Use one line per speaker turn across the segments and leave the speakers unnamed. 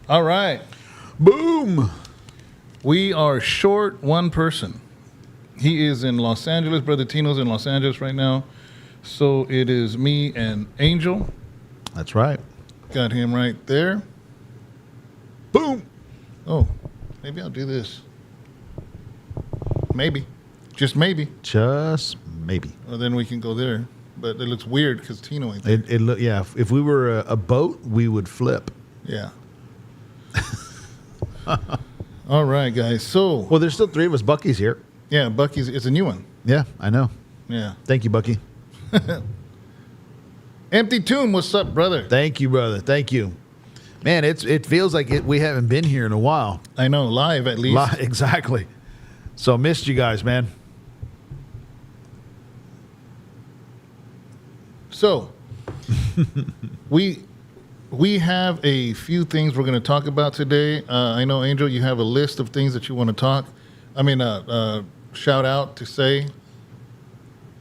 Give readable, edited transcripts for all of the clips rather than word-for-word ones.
All right.
Boom.
We are short one person. He is in Los Angeles. Brother Tino's in Los Angeles right now. So it is me and Angel.
That's right.
Got him right there.
Boom.
Oh, maybe I'll do this. Maybe. Just maybe.
Just maybe.
Well, then we can go there. But it looks weird because Tino ain't there.
Yeah, if we were a boat, we would flip.
Yeah. All right, guys. So.
Well, there's still three of us. Bucky's here.
Yeah, Bucky's. It's a new one.
Yeah, I know.
Yeah.
Thank you, Bucky.
Empty Tomb, what's up, brother?
Thank you, brother. Thank you. Man, it feels like we haven't been here in a while.
I know, live at least.
Exactly. So missed you guys, man.
So, we have a few things we're going to talk about today. I know, Angel, you have a list of things that you want to talk. Shout out to say.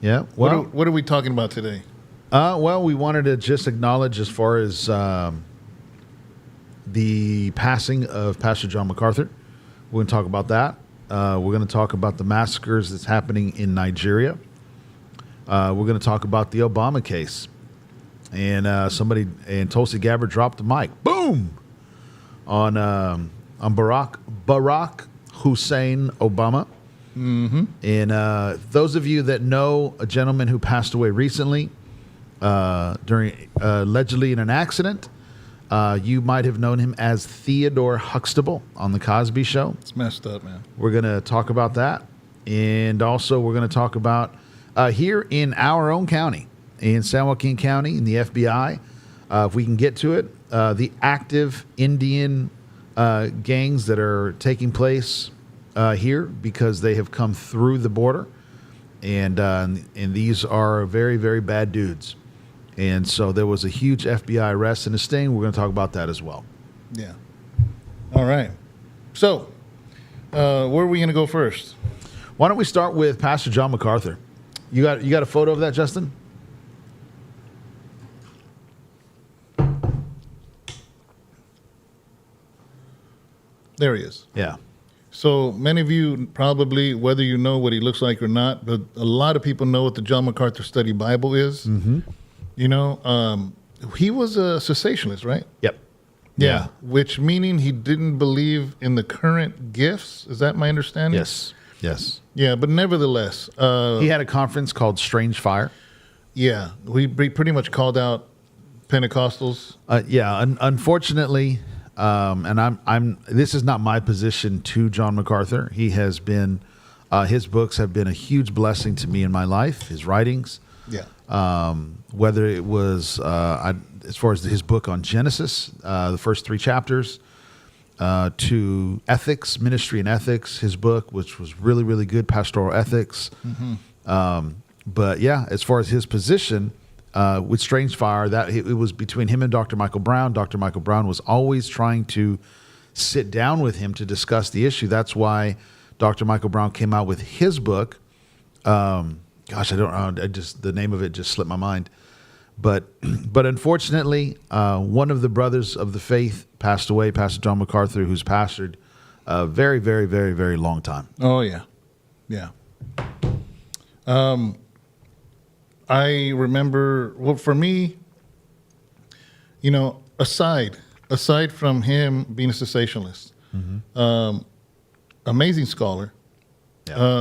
Yeah. Well,
what are we talking about today?
Well, we wanted to just acknowledge as far as the passing of Pastor John MacArthur. We're going to talk about that. We're going to talk about the massacres that's happening in Nigeria. We're going to talk about the Obama case. And somebody in Tulsi Gabbard dropped the mic. Boom! On Barack Hussein Obama.
Mm-hmm.
And those of you that know a gentleman who passed away recently during allegedly in an accident, you might have known him as Theodore Huxtable on The Cosby Show.
It's messed up, man.
We're going to talk about that. And also we're going to talk about here in our own county, in San Joaquin County, in the FBI, if we can get to it, the active Indian gangs that are taking place here because they have come through the border. And these are very, very bad dudes. And so there was a huge FBI arrest and a sting. We're going to talk about that as well.
Yeah. All right. So, where are we going to go first?
Why don't we start with Pastor John MacArthur? You got a photo of that, Justin?
There he is.
Yeah.
So many of you probably, whether you know what he looks like or not, but a lot of people know what the John MacArthur Study Bible is.
Mm-hmm.
You know, he was a cessationist, right?
Yep.
Yeah. Which meaning he didn't believe in the current gifts. Is that my understanding?
Yes. Yes.
Yeah, but nevertheless.
He had a conference called Strange Fire.
Yeah. We pretty much called out Pentecostals.
Unfortunately, and this is not my position to John MacArthur. He has been, his books have been a huge blessing to me in my life, his writings.
Yeah.
Whether it was, as far as his book on Genesis, the first 3 chapters, to ethics, ministry and ethics, his book, which was really, really good, pastoral ethics.
Mm-hmm.
But yeah, as far as his position with Strange Fire, that it was between him and Dr. Michael Brown. Dr. Michael Brown was always trying to sit down with him to discuss the issue. That's why Dr. Michael Brown came out with his book. Gosh, the name of it just slipped my mind. But unfortunately, one of the brothers of the faith passed away, Pastor John MacArthur, who's pastored a very, very, very, very long time.
Oh, yeah. Yeah. I remember, well, for me, you know, aside from him being a cessationist, mm-hmm. Amazing scholar,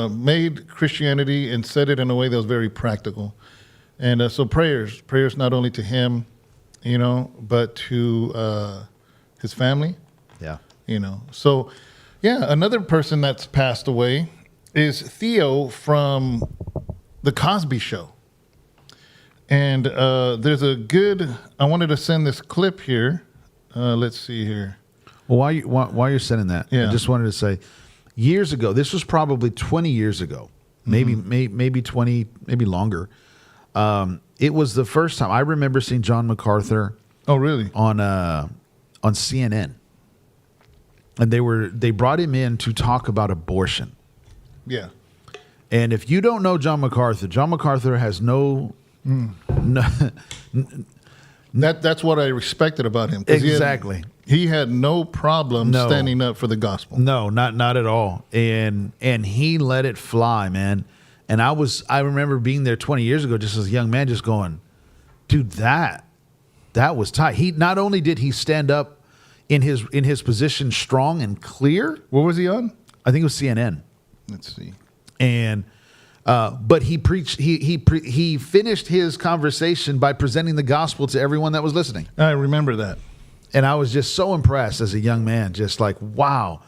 made Christianity and said it in a way that was very practical. And so prayers not only to him, you know, but to his family.
Yeah.
You know, so, yeah, another person that's passed away is Theo from The Cosby Show. And there's I wanted to send this clip here. Let's see here.
Well, while you're sending that,
yeah.
I just wanted to say, years ago, this was probably 20 years ago, maybe 20, maybe longer. It was the first time I remember seeing John MacArthur.
Oh, really?
On CNN, and they brought him in to talk about abortion.
Yeah.
And if you don't know John MacArthur has no
That's what I respected about him. 'Cause
Exactly.
He had no problem standing up for the gospel.
No, not at all. And he let it fly, man. And I remember being there 20 years ago, just as a young man, just going, dude, that was tight. He not only did he stand up in his position strong and clear.
What was he on?
I think it was CNN.
Let's see.
And but he preached. He finished his conversation by presenting the gospel to everyone that was listening.
I remember that.
And I was just so impressed as a young man, just like, wow,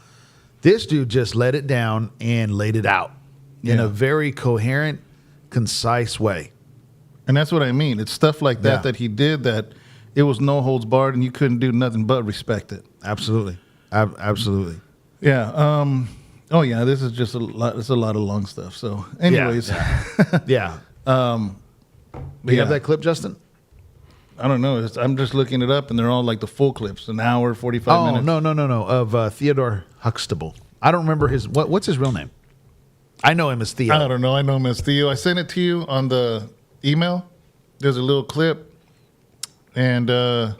this dude just let it down and laid it out in a very coherent, concise way.
And that's what I mean. It's stuff like that that he did that it was no holds barred and you couldn't do nothing but respect it.
Absolutely. Absolutely.
Yeah. Oh, yeah, this is just a lot. It's a lot of long stuff. So anyways.
Yeah. Do you have that clip, Justin?
I don't know. I'm just looking it up, and they're all like the full clips, an hour, 45 minutes.
Oh, no. Of Theodore Huxtable. I don't remember what's his real name? I know him as Theo.
I don't know. I know him as Theo. I sent it to you on the email. There's a little clip. And, No,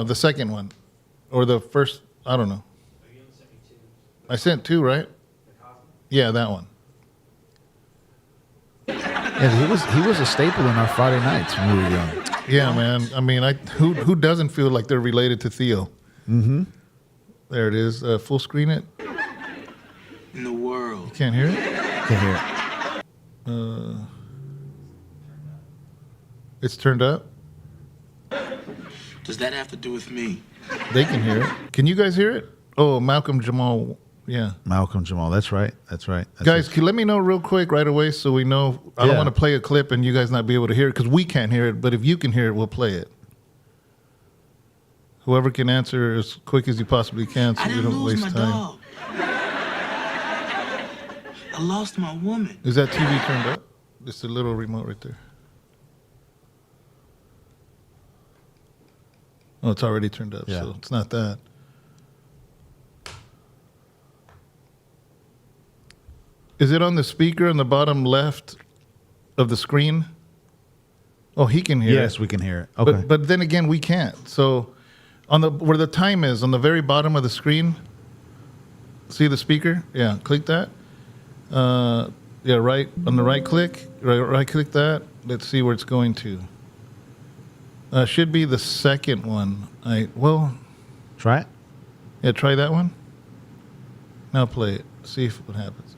the second one. Or the first, I don't know. I sent two, right? Yeah, that one.
Yeah, he was a staple in our Friday nights when we were young.
Yeah, man. I mean, who doesn't feel like they're related to Theo? Mm-hmm. There it is. Full screen it.
In the world.
You can't hear it?
Can't hear it.
It's turned up.
Does that have to do with me?
They can hear it. Can you guys hear it? Oh, Malcolm Jamal. Yeah.
Malcolm Jamal. That's right.
Guys, can you let me know real quick right away so we know? I don't want to play a clip and you guys not be able to hear it because we can't hear it. But if you can hear it, we'll play it. Whoever can answer as quick as you possibly can so we don't waste time.
Dog. I lost my woman.
Is that TV turned up? Just a little remote right there. Oh, it's already turned up, so it's not that. Is it on the speaker on the bottom left of the screen? Oh, he can hear it.
Yes, we can hear it. Okay.
But then again, we can't. So on where the time is, on the very bottom of the screen, see the speaker? Yeah, click that. Right on the right click. Right click that. Let's see where it's going to. Should be the second one.
Try it.
Yeah, try that one. Now play it. See what happens.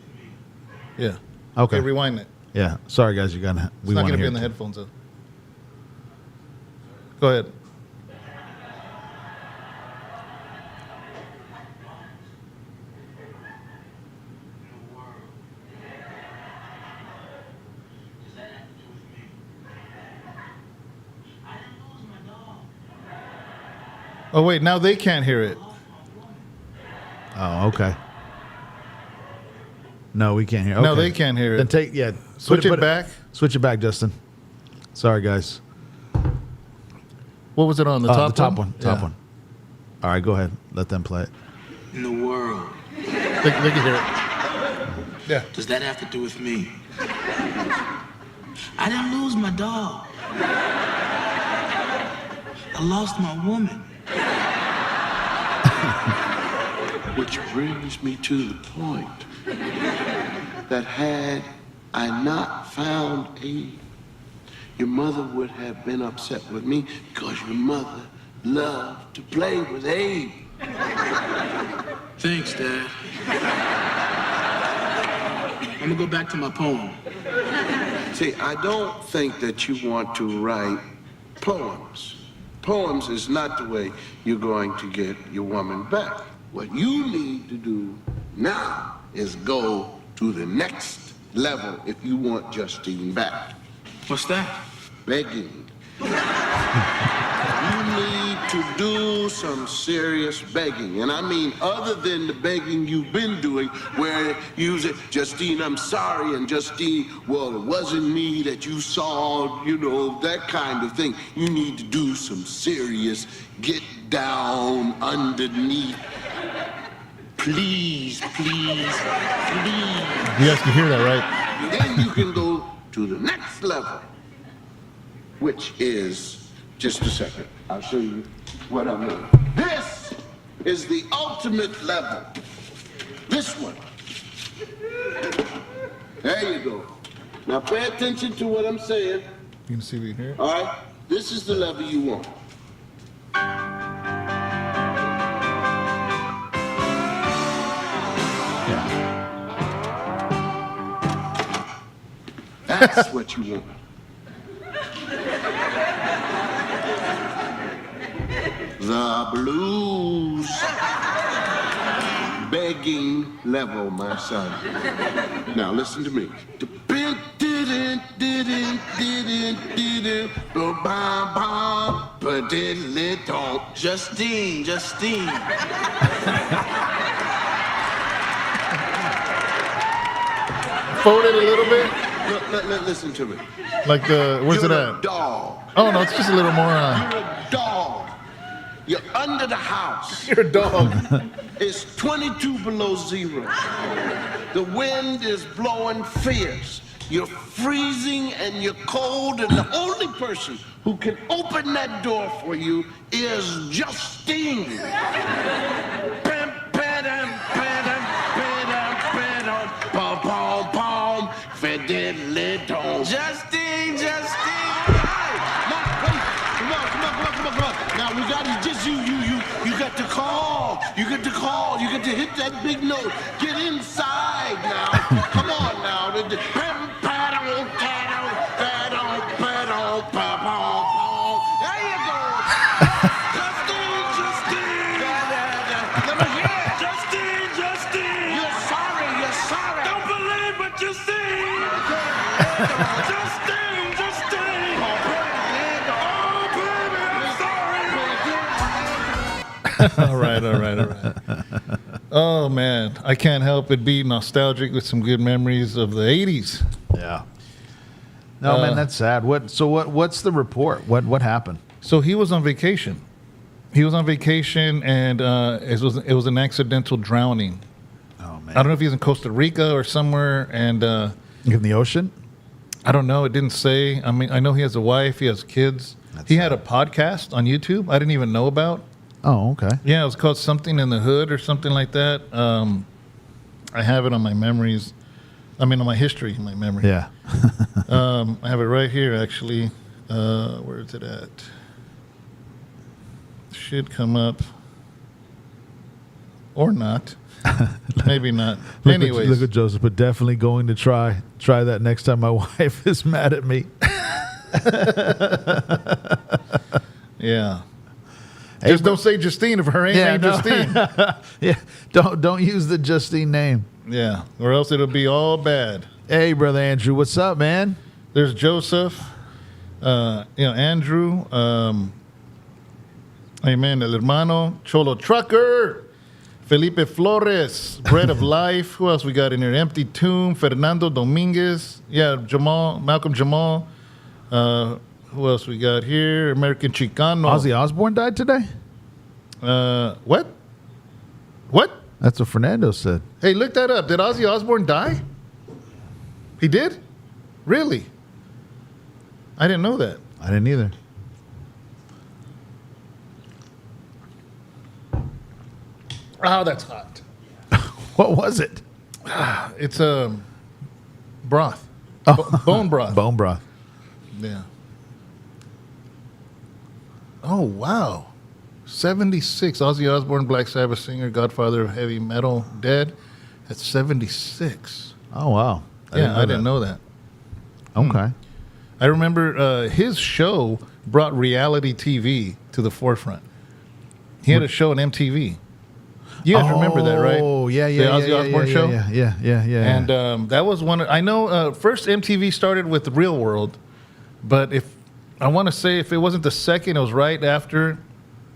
Yeah.
Okay.
Rewind it.
Yeah. Sorry, guys.
It's not going to be in the headphones, though. Go ahead. Oh, wait. Now they can't hear it.
Oh, okay. No, we can't hear. Okay.
No, they can't hear it.
Then
Switch it back.
Switch it back, Justin. Sorry, guys.
What was it on? The top one?
Top one. All right, go ahead. Let them play it.
In the world.
They can hear it. Yeah.
Does that have to do with me? I didn't lose my dog. I lost my woman.
Which brings me to the point that had I not found Abe, your mother would have been upset with me because your mother loved to play with Abe.
Thanks, Dad. I'm gonna go back to my poem.
See, I don't think that you want to write poems. Poems is not the way you're going to get your woman back. What you need to do now is go to the next level if you want Justine back.
What's that?
Begging. You need to do some serious begging. And I mean, other than the begging you've been doing, where you say, Justine, I'm sorry, and Justine, well, it wasn't me that you saw, that kind of thing. You need to do some serious get down underneath. Please, please, please.
You guys can hear that, right?
Then you can go to the next level, which is Just a second. I'll show you what I mean. This is the ultimate level. This one. There you go. Now pay attention to what I'm saying.
You can see me here.
All right? This is the level you want. That's what you want. The blues begging level, my son. Now listen to me.
Justine.
Fold it a little bit.
Listen to me.
Like where's
You're
it
a
at?
dog.
Oh no, it's just a little more.
You're a dog. You're under the house.
You're a dog.
It's 22 below zero. The wind is blowing fierce. You're freezing and you're cold, and the only person who can open that door for you is Justine. Pam, padam, padam, padam, padam, pom, pom, pom, fiddly-dom. Justine. Hey, now, wait. Come on. Now, we got it. Just you got to call. You get to hit that big note. Get inside now. Come on now. Pam, padam, padam, padam, padam, pom, pom, pom. There you go. Justine. Let me hear it. Justine. You're sorry. Don't believe what you see. Justine. Oh, baby, I'm sorry.
All right. Oh man, I can't help but be nostalgic with some good memories of the '80s.
Yeah. No, man, that's sad. What's the report? What happened?
So he was on vacation. And it was an accidental drowning.
Oh man.
I don't know if he's in Costa Rica or somewhere, and
In the ocean?
I don't know. It didn't say. I mean, I know he has a wife. He has kids. He had a podcast on YouTube I didn't even know about.
Oh, okay.
Yeah, it was called Something in the Hood or something like that. I have it on my memories. I mean, on my history, my memory.
Yeah.
I have it right here, actually. Where is it at? Should come up. Or not. Maybe not. Anyways.
Look at Joseph, but definitely going to try that next time my wife is mad at me.
Yeah.
Hey,
Just don't say Justine if her ain't Justine.
Yeah, don't use the Justine name.
Yeah, or else it'll be all bad.
Hey, brother Andrew, what's up, man?
There's Joseph, Andrew, amen, el hermano, Cholo Trucker, Felipe Flores, Bread of Life. Who else we got in here? Empty Tomb, Fernando Dominguez. Yeah, Malcolm Jamal. Who else we got here? American Chicano.
Ozzy Osbourne died today?
What? What?
That's what Fernando said.
Hey, look that up. Did Ozzy Osbourne die? He did? Really? I didn't know that.
I didn't either.
Oh, that's hot.
What was it?
It's broth. Bone broth.
Bone broth.
Yeah. Oh, wow. 76. Ozzy Osbourne, Black Sabbath singer, godfather of heavy metal, dead at 76.
Oh, wow.
I didn't know that.
Okay.
I remember his show brought reality TV to the forefront. He had a show on MTV. You guys remember that, right?
Oh, yeah.
The Ozzy Osbourne show?
Yeah.
And that was one. I know first MTV started with The Real World, but if I want to say if it wasn't the second, it was right after.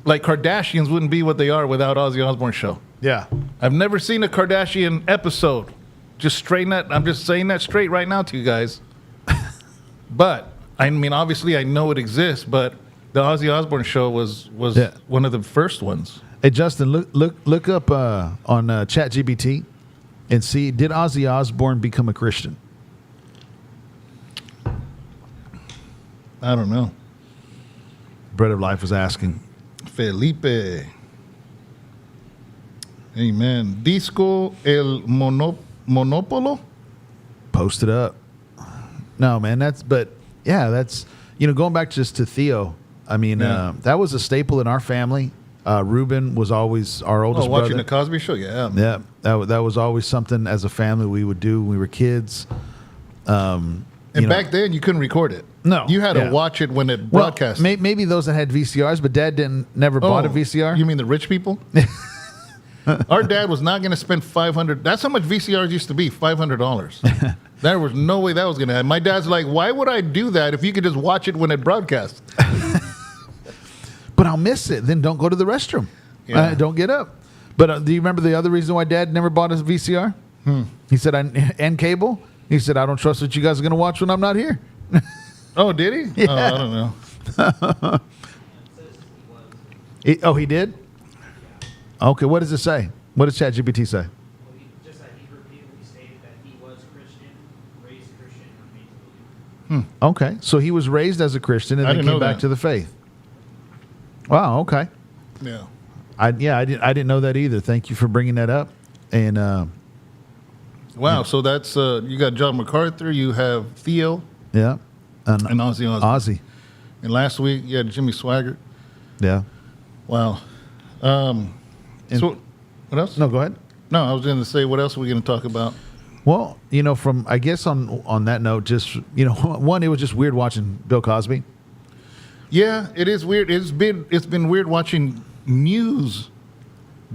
Like Kardashians wouldn't be what they are without Ozzy Osbourne show.
Yeah.
I've never seen a Kardashian episode. Just straighten that. I'm just saying that straight right now to you guys. But I mean, obviously, I know it exists. But the Ozzy Osbourne show was one of the first ones.
Hey, Justin, look up on ChatGPT and see, did Ozzy Osbourne become a Christian?
I don't know.
Bread of Life was asking.
Felipe. Amen. Disco El Monopolo.
Post it up. No, man, that's going back just to Theo. I mean, that was a staple in our family. Ruben was always our oldest brother.
Watching the Cosby Show, yeah.
Yeah, that was always something as a family we would do when we were kids.
And back then, you couldn't record it.
No.
You had to watch it when it broadcast.
Maybe those that had VCRs, but Dad never bought a VCR.
You mean the rich people? Our dad was not going to spend $500. That's how much VCRs used to be, $500. There was no way that was going to happen. My dad's like, why would I do that if you could just watch it when it broadcasts?
But I'll miss it. Then don't go to the restroom.
Yeah.
Don't get up. But do you remember the other reason why Dad never bought a VCR? He said, and cable? He said, I don't trust what you guys are going to watch when I'm not here.
Oh, did he?
Yeah.
Oh, I don't know.
He did? Okay, what does it say? What does ChatGPT say?
Well, just that he repeatedly stated that he was Christian, raised Christian, and made to believe.
Okay, so he was raised as a Christian and
I
then
didn't
came
know
back
that.
to the faith. Wow, okay.
Yeah.
I didn't know that either. Thank you for bringing that up. And
Wow, so that's, you got John MacArthur, you have Theo,
yeah,
and Ozzy Osbourne.
Ozzy,
And last week, you had Jimmy Swaggart.
yeah.
Wow. So, what else?
No, go ahead.
No, I was going to say, what else are we going to talk about?
Well, from I guess on that note, just one, it was just weird watching Bill Cosby.
Yeah, it is weird. It's been weird watching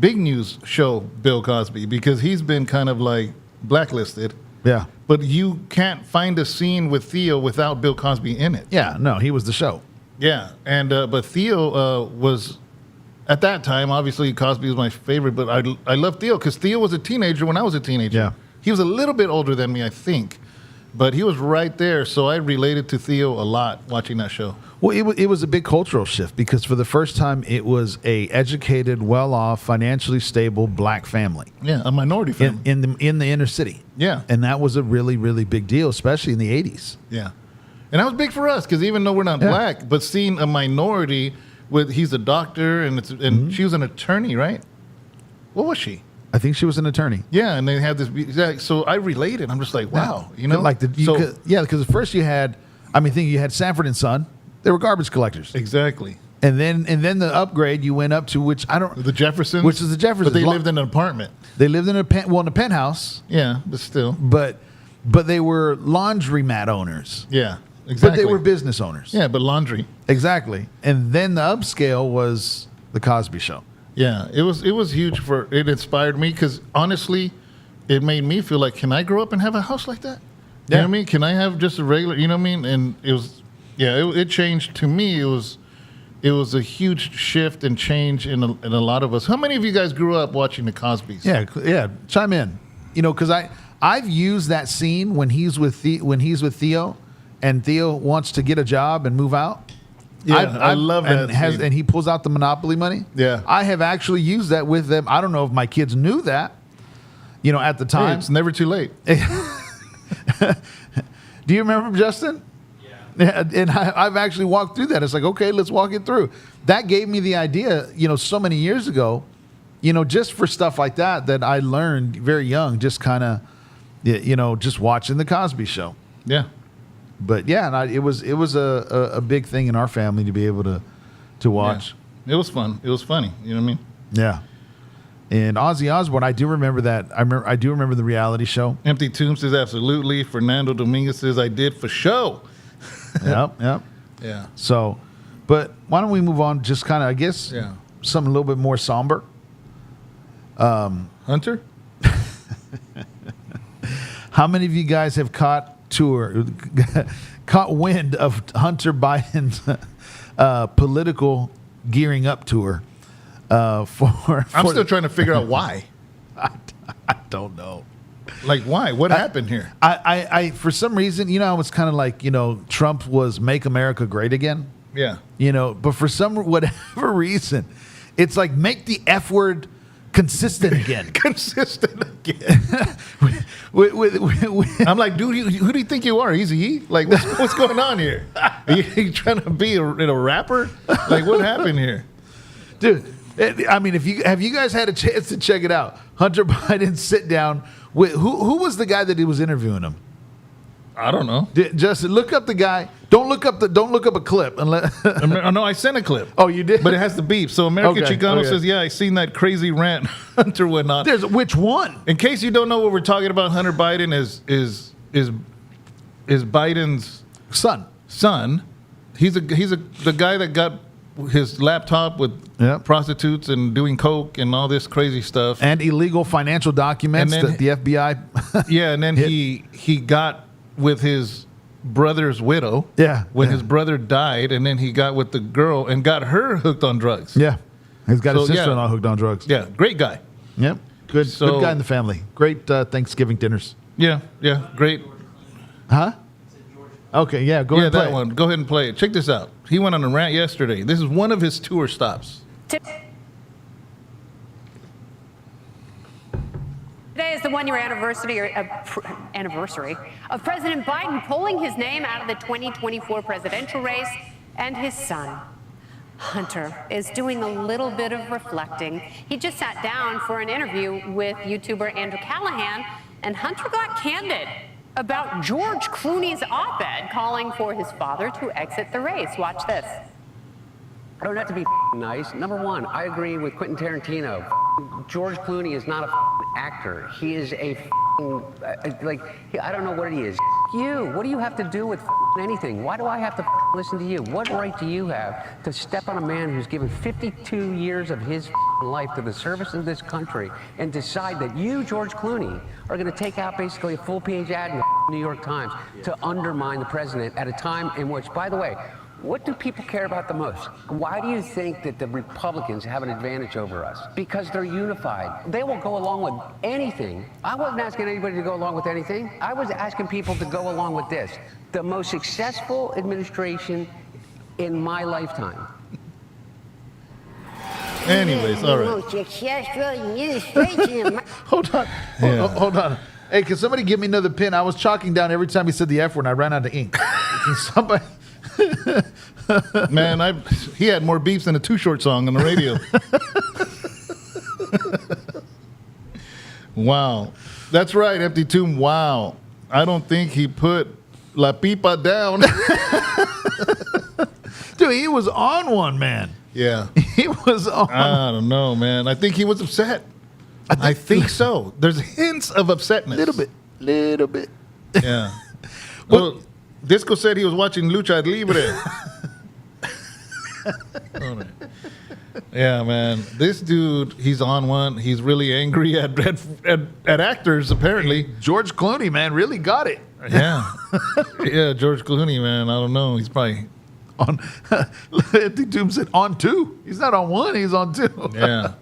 big news show Bill Cosby because he's been kind of like blacklisted.
Yeah,
But you can't find a scene with Theo without Bill Cosby in it.
yeah. No, he was the show.
Yeah, and but Theo was at that time. Obviously, Cosby was my favorite, but I love Theo because Theo was a teenager when I was a teenager.
Yeah.
He was a little bit older than me, I think, but he was right there. So I related to Theo a lot watching that show.
Well, it was a big cultural shift because for the first time, it was a educated, well-off, financially stable black family
Yeah, a minority family.
in the inner city.
Yeah.
And that was a really, really big deal, especially in the 80s.
Yeah, and that was big for us because even though we're not
Yeah.
black, but seeing a minority he's a doctor and she was an attorney, right? What was she?
I think she was an attorney.
Yeah, and they had this. So I related. I'm just like, wow,
Because at first you had Sanford and Son. They were garbage collectors,
exactly.
and then the upgrade you went up to
The Jeffersons,
which is the Jeffersons.
but they lived in an apartment.
They lived in a penthouse,
Yeah, but still,
but they were laundromat owners.
yeah, exactly.
But they were business owners.
Yeah, but laundry.
Exactly. And then the upscale was the Cosby Show.
Yeah, it was huge it inspired me because honestly, it made me feel like, can I grow up and have a house like that? You know what I mean? Can I have just a regular? You know what I mean? And it was, it changed to me. It was a huge shift and change in a lot of us. How many of you guys grew up watching the Cosbys?
Yeah. Chime in. Because I've used that scene when he's with Theo, and Theo wants to get a job and move out.
Yeah, I love that scene.
And he pulls out the Monopoly money.
Yeah.
I have actually used that with them. I don't know if my kids knew that, at the time.
Hey, it's never too late.
Do you remember, Justin? Yeah. And I've actually walked through that. It's like, okay, let's walk it through. That gave me the idea, so many years ago, just for stuff like that I learned very young, just kind of, just watching the Cosby Show.
Yeah.
But yeah, it was a big thing in our family to be able to watch.
Yeah. It was fun. It was funny. You know what I mean?
Yeah. And Ozzy Osbourne, I do remember that. I do remember the reality show.
Empty Tomb says absolutely. Fernando Dominguez says I did for show.
Yep.
Yeah.
So, but why don't we move on? Just kind of, I guess,
Yeah.
something a little bit more somber.
Hunter?
How many of you guys have caught wind of Hunter Biden's political gearing up tour?
I'm still trying to figure out why.
I don't know.
Like, why? What happened here?
I for some reason, it's kind of like, Trump was Make America Great Again.
Yeah.
But for whatever reason, it's like make the F word consistent again.
Consistent again. I'm like, dude, who do you think you are? Easy? Like, what's going on here? Are you trying to be a rapper? Like, what happened here?
Dude, I mean, have you guys had a chance to check it out? Hunter Biden sit down with who was the guy that he was interviewing him?
I don't know.
Justin, look up the guy. Don't look up a clip unless.
No, I sent a clip.
Oh, you did?
But it has the beep. So American
Okay,
Chicano
okay.
says, yeah, I seen that crazy rant Hunter went on.
There's which one?
In case you don't know what we're talking about, Hunter Biden is Biden's son. He's the guy that got his laptop with
Yep.
prostitutes and doing coke and all this crazy stuff.
And illegal financial documents
And then-
that the FBI.
Yeah, and then he got with his brother's widow.
Yeah,
When
yeah.
his brother died, and then he got with the girl and got her hooked on drugs.
Yeah, he's got his
So, yeah.
sister-in-law hooked on drugs.
Yeah, great guy.
Yep. Good
So-
guy in the family. Great Thanksgiving dinners.
Yeah, great.
Huh? Okay, yeah. Go
Yeah,
ahead and play
that
it.
one. Go ahead and play it. Check this out. He went on a rant yesterday. This is one of his tour stops.
Today is the one-year anniversary of President Biden pulling his name out of the 2024 presidential race, and his son, Hunter, is doing a little bit of reflecting. He just sat down for an interview with YouTuber Andrew Callahan, and Hunter got candid about George Clooney's op-ed calling for his father to exit the race. Watch this.
I don't have to be nice. Number one, I agree with Quentin Tarantino. George Clooney is not a actor. He is a I don't know what he is. You, what do you have to do with anything? Why do I have to listen to you? What right do you have to step on a man who's given 52 years of his life to the service of this country and decide that you, George Clooney, are going to take out basically a full-page ad in the New York Times to undermine the president at a time in which, by the way, what do people care about the most? Why do you think that the Republicans have an advantage over us? Because they're unified. They will go along with anything. I wasn't asking anybody to go along with anything. I was asking people to go along with this. The most successful administration in my lifetime.
Anyways, all right.
Hold on. Hold on. Hey, can somebody give me another pen? I was chalking down every time he said the F word and I ran out of ink. Can somebody...
Man, he had more beeps than a Too Short song on the radio. Wow. That's right, Empty Tomb. Wow. I don't think he put La Pipa down.
Dude, he was on one, man.
Yeah.
He was on.
I don't know, man. I think he was upset. I think so. There's hints of upsetness.
Little bit.
Yeah. Well, Disco said he was watching Lucha Libre. All right. Yeah, man. This dude, he's on one. He's really angry at actors, apparently.
George Clooney, man, really got it.
Yeah. Yeah, George Clooney, man. I don't know. He's probably...
On, Empty Tomb said on two. He's not on one, he's on two.
Yeah.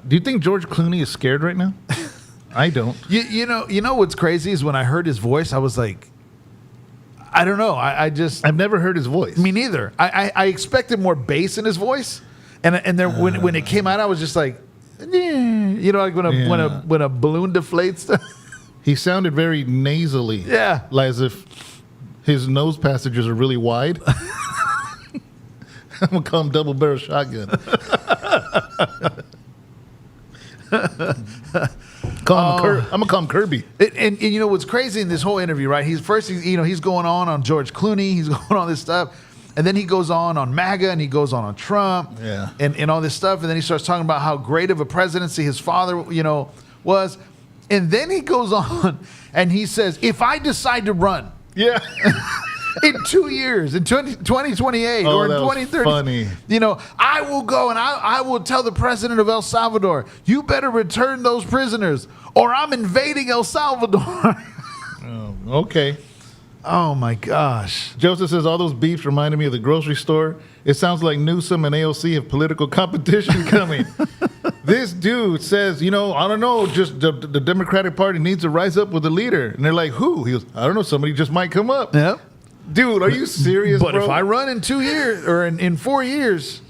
Do you think George Clooney is scared right now? I don't.
You know what's crazy is when I heard his voice, I was like, I don't know.
I've never heard his voice.
Me neither. I expected more bass in his voice, and there when it came out, I was just like, like when a balloon deflates.
He sounded very nasally.
Yeah,
like as if his nose passages are really wide. I'm gonna call him double barrel shotgun. I'm gonna call him Kirby.
And you know what's crazy in this whole interview, right? He's going on George Clooney, he's going on this stuff, and then he goes on MAGA, and he goes on Trump,
yeah,
and all this stuff, and then he starts talking about how great of a presidency his father, was, and then he goes on and he says, if I decide to run,
yeah.
in 2 years, in 2028 or in 2030,
funny.
I will go and I will tell the president of El Salvador, you better return those prisoners or I'm invading El Salvador.
Oh, okay.
Oh my gosh.
Joseph says all those beefs reminded me of the grocery store. It sounds like Newsom and AOC have political competition coming. This dude says, I don't know, just the Democratic Party needs to rise up with a leader. And they're like, who? He goes, I don't know, somebody just might come up.
Yep.
Dude, are you serious,
But
bro?
if I run in 2 years or in 4 years,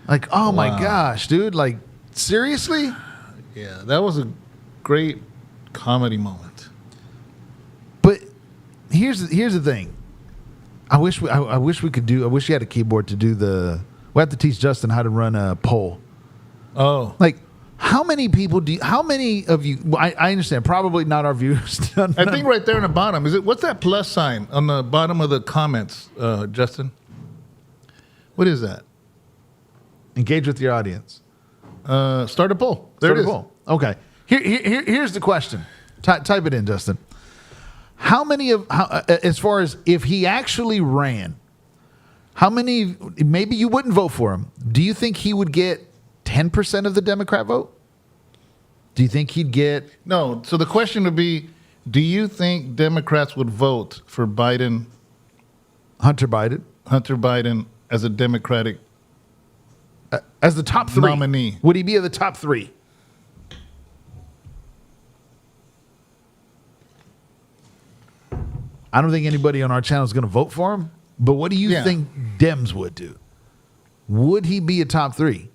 like, oh my gosh, dude, like, seriously?
Yeah, that was a great comedy moment.
But here's the thing. I wish we could do. I wish you had a keyboard to do the. We have to teach Justin how to run a poll.
Oh,
Like, how many people do? How many of you? I understand. Probably not our viewers.
I think right there in the bottom what's that plus sign on the bottom of the comments, Justin? What is that?
Engage with your audience.
Start a poll. There
Start
it
a
is.
poll. Okay. Here's the question. Type it in, Justin. How many as far as if he actually ran, how many? Maybe you wouldn't vote for him. Do you think he would get 10% of the Democrat vote? Do you think he'd get?
No. So the question would be, do you think Democrats would vote for
Hunter Biden
as a Democratic
as the top 3
nominee?
Would he be in the top 3? I don't think anybody on our channel is going to vote for him. But what do you think Dems would do? Would he be a top 3?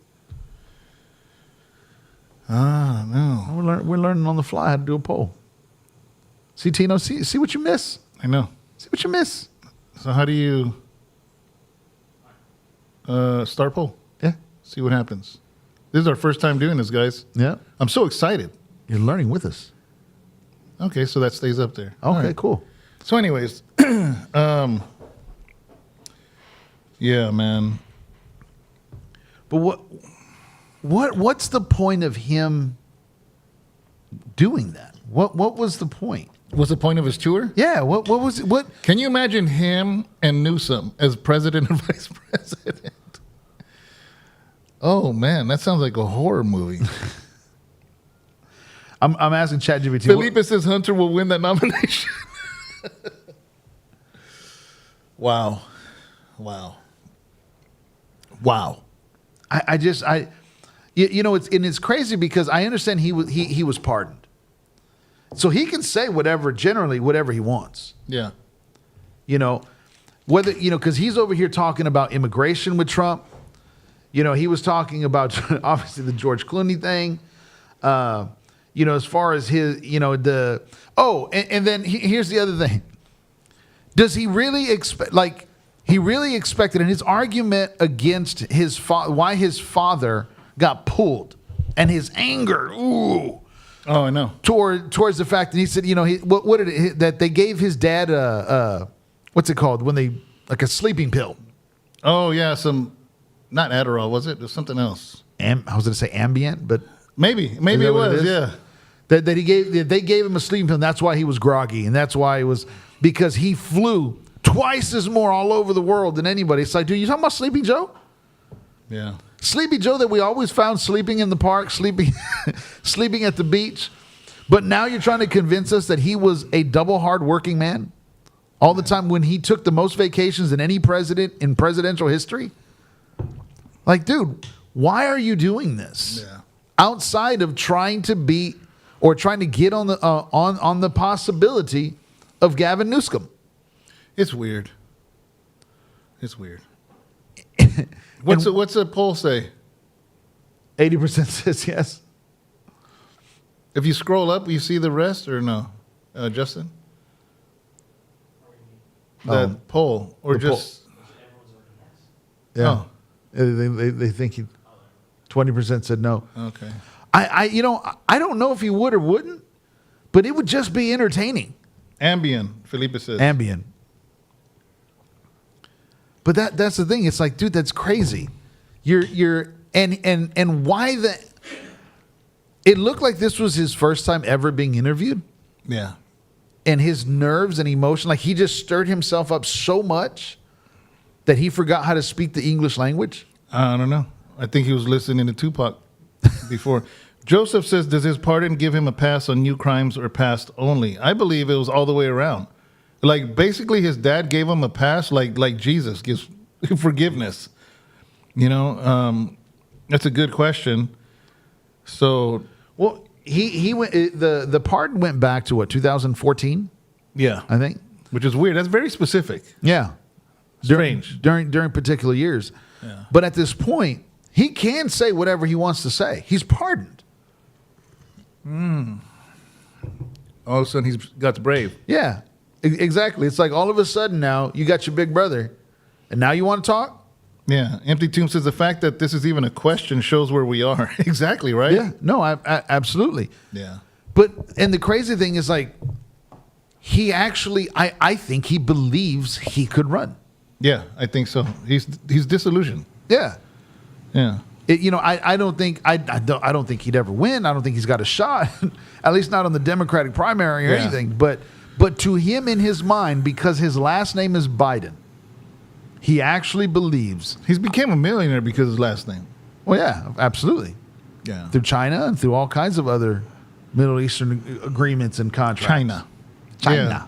No.
We're learning on the fly how to do a poll. See, Tino, see what you miss.
I know.
See what you miss.
So how do you start poll?
Yeah,
See what happens. This is our first time doing this, guys.
yeah.
I'm so excited.
You're learning with us.
Okay, so that stays up there. All
Okay,
right.
cool.
So anyways, yeah, man.
But what's the point of him doing that? What was the point?
What's the point of his tour?
Yeah, what was it? What?
Can you imagine him and Newsom as president and vice president? Oh man, that sounds like a horror movie.
I'm asking ChatGPT.
Felipe says Hunter will win that nomination. Wow.
It's crazy because I understand he was pardoned, so he can say whatever he wants.
Yeah.
Because he's over here talking about immigration with Trump. He was talking about obviously the George Clooney thing. As far as his, and then here's the other thing. Does he really expect, he really expected in his argument against his why his father got pulled and his anger,
Oh, I know.
towards the fact that he said, what did it, that they gave his dad what's it called when they, like a sleeping pill.
Oh yeah, not Adderall, was it? There's something else.
I was going to say Ambient, but
Maybe
Is
it
that what it
was.
is?
Yeah.
that they gave him a sleeping pill, and that's why he was groggy, and that's why it was because he flew twice as more all over the world than anybody. It's like, dude, you talking about Sleepy Joe?
Yeah.
Sleepy Joe that we always found sleeping in the park, sleeping at the beach. But now you're trying to convince us that he was a double hard working man all the time when he took the most vacations than any president in presidential history? Like, dude, why are you doing this?
Yeah.
Outside of trying to beat or trying to get on the possibility of Gavin Newsom.
It's weird. What's the poll say?
80% says yes.
If you scroll up, you see the rest or no, Justin? That poll or
the poll.
just
Yeah.
Oh.
They think 20% said no.
Okay.
I don't know if he would or wouldn't, but it would just be entertaining.
Ambien, Felipe says.
Ambien. But that's the thing. It's like, dude, that's crazy. And why the? It looked like this was his first time ever being interviewed,
Yeah.
and his nerves and emotion, like he just stirred himself up so much that he forgot how to speak the English language.
I don't know. I think he was listening to Tupac before. Joseph says, does his pardon give him a pass on new crimes or past only? I believe it was all the way around. Like, basically, his dad gave him a pass like Jesus gives forgiveness. That's a good question. So,
Well, he went. The pardon went back to what, 2014,
yeah.
I think.
Which is weird. That's very specific.
Yeah,
Strange.
during particular years.
Yeah.
But at this point, he can say whatever he wants to say. He's pardoned.
all of a sudden he's got brave.
Yeah, exactly. It's like all of a sudden now you got your big brother, and now you want to talk?
Yeah. Empty Tomb says the fact that this is even a question shows where we are. Exactly, right?
Yeah, no, I absolutely.
Yeah.
But, and the crazy thing is, like, he actually, I think he believes he could run.
Yeah, I think so. He's disillusioned.
Yeah.
Yeah.
I don't think I don't think he'd ever win. I don't think he's got a shot, at least not on the Democratic primary or
Yeah.
anything. But to him, in his mind, because his last name is Biden, he actually believes.
He's became a millionaire because of his last name.
Well, yeah, absolutely.
Yeah.
Through China and through all kinds of other Middle Eastern agreements and contracts.
China.
China.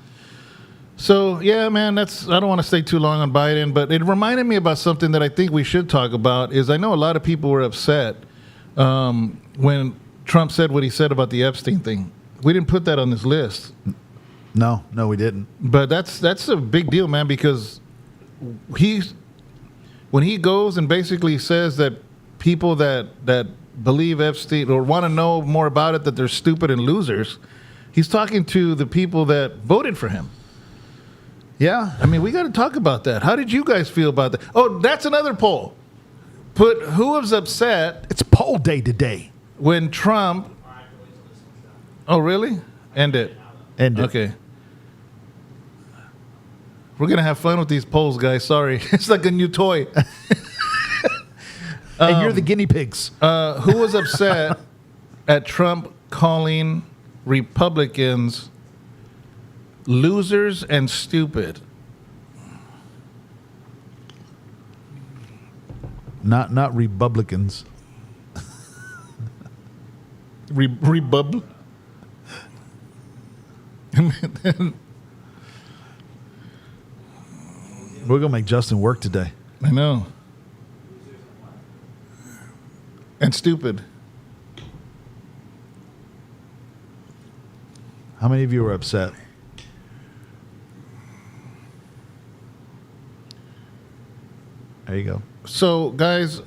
So, yeah, man, I don't want to stay too long on Biden, but it reminded me about something that I think we should talk about is I know a lot of people were upset when Trump said what he said about the Epstein thing. We didn't put that on this list.
No, we didn't.
But that's a big deal, man, because when he goes and basically says that people that believe Epstein or want to know more about it, that they're stupid and losers, he's talking to the people that voted for him.
Yeah.
I mean, we got to talk about that. How did you guys feel about that? Oh, that's another poll. Put who was upset
It's poll day today.
when Trump. Oh, really? End it.
And
Okay. We're going to have fun with these polls, guys. Sorry. It's like a new toy.
and you're the guinea pigs.
Who was upset at Trump calling Republicans losers and stupid?
Not Republicans.
Rebub.
We're gonna make Justin work today.
I know. And stupid.
How many of you were upset? There you go.
So, guys,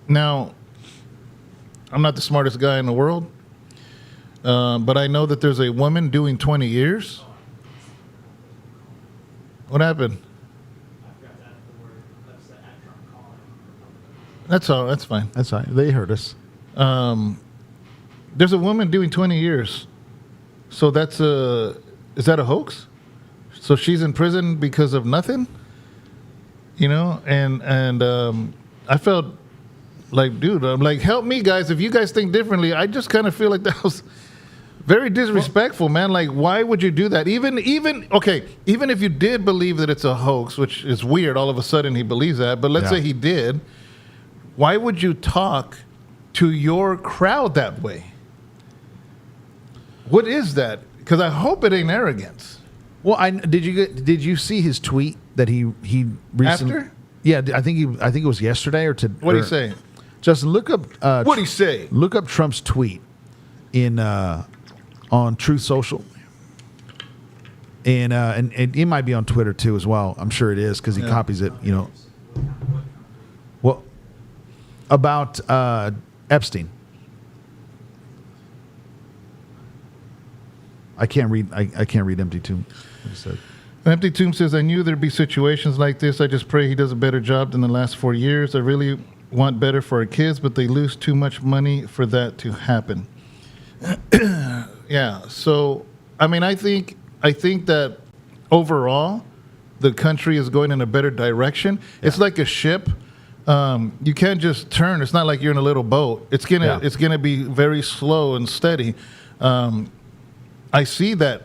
now, I'm not the smartest guy in the world, but I know that there's a woman doing 20 years. What happened? That's all. That's fine.
That's fine. They heard us.
There's a woman doing 20 years. So is that a hoax? So she's in prison because of nothing? You know, and I felt like, dude, I'm like, help me, guys. If you guys think differently, I just kind of feel like that was very disrespectful, man. Like, why would you do that? Even if you did believe that it's a hoax, which is weird, all of a sudden he believes that, but let's say he did, why would you talk to your crowd that way? What is that? Because I hope it ain't arrogance.
Well, did you see his tweet that he recently?
After?
Yeah, I think it was yesterday or today.
What did he say?
Justin, look up.
What did he say?
Look up Trump's tweet on Truth Social, and it might be on Twitter too as well. I'm sure it is because he copies it. You know, well, about Epstein. I can't read. I can't read Empty Tomb. What he said.
Empty Tomb says, I knew there'd be situations like this. I just pray he does a better job than the last 4 years. I really want better for our kids, but they lose too much money for that to happen. Yeah. So, I mean, I think that overall, the country is going in a better direction. Yeah. It's like a ship. You can't just turn. It's not like you're in a little boat. It's gonna be very slow and steady. I see that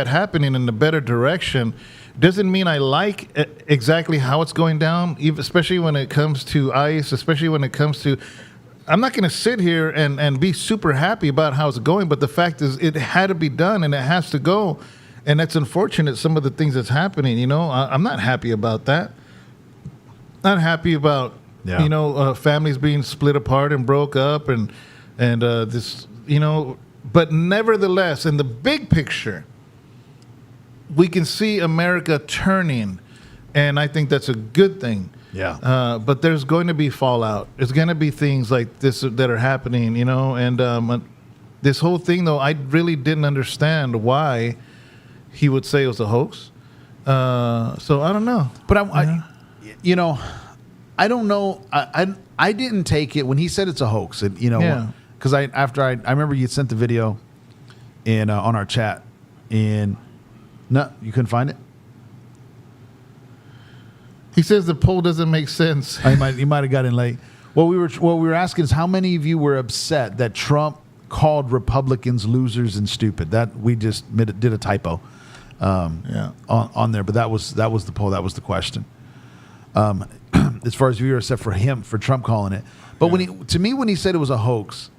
happening in a better direction. Doesn't mean I like exactly how it's going down, especially when it comes to ICE, especially when it comes to... I'm not going to sit here and be super happy about how it's going, but the fact is it had to be done and it has to go. And that's unfortunate, some of the things that's happening, you know. I'm not happy about that. Not happy about, families being split apart and broke up and this, you know... But nevertheless, in the big picture, we can see America turning, and I think that's a good thing.
Yeah.
But there's going to be fallout. There's going to be things like this that are happening, you know, and This whole thing, though, I really didn't understand why he would say it was a hoax. So I don't know.
But I don't know. I didn't take it when he said it's a hoax. And, because I remember you sent the video in on our chat, and no, you couldn't find it.
He says the poll doesn't make sense.
You might have got in late. What we were asking is how many of you were upset that Trump called Republicans losers and stupid. That we just did a typo on there, but that was the poll. That was the question. As far as if you were upset for Trump calling it, but when he said it was a hoax,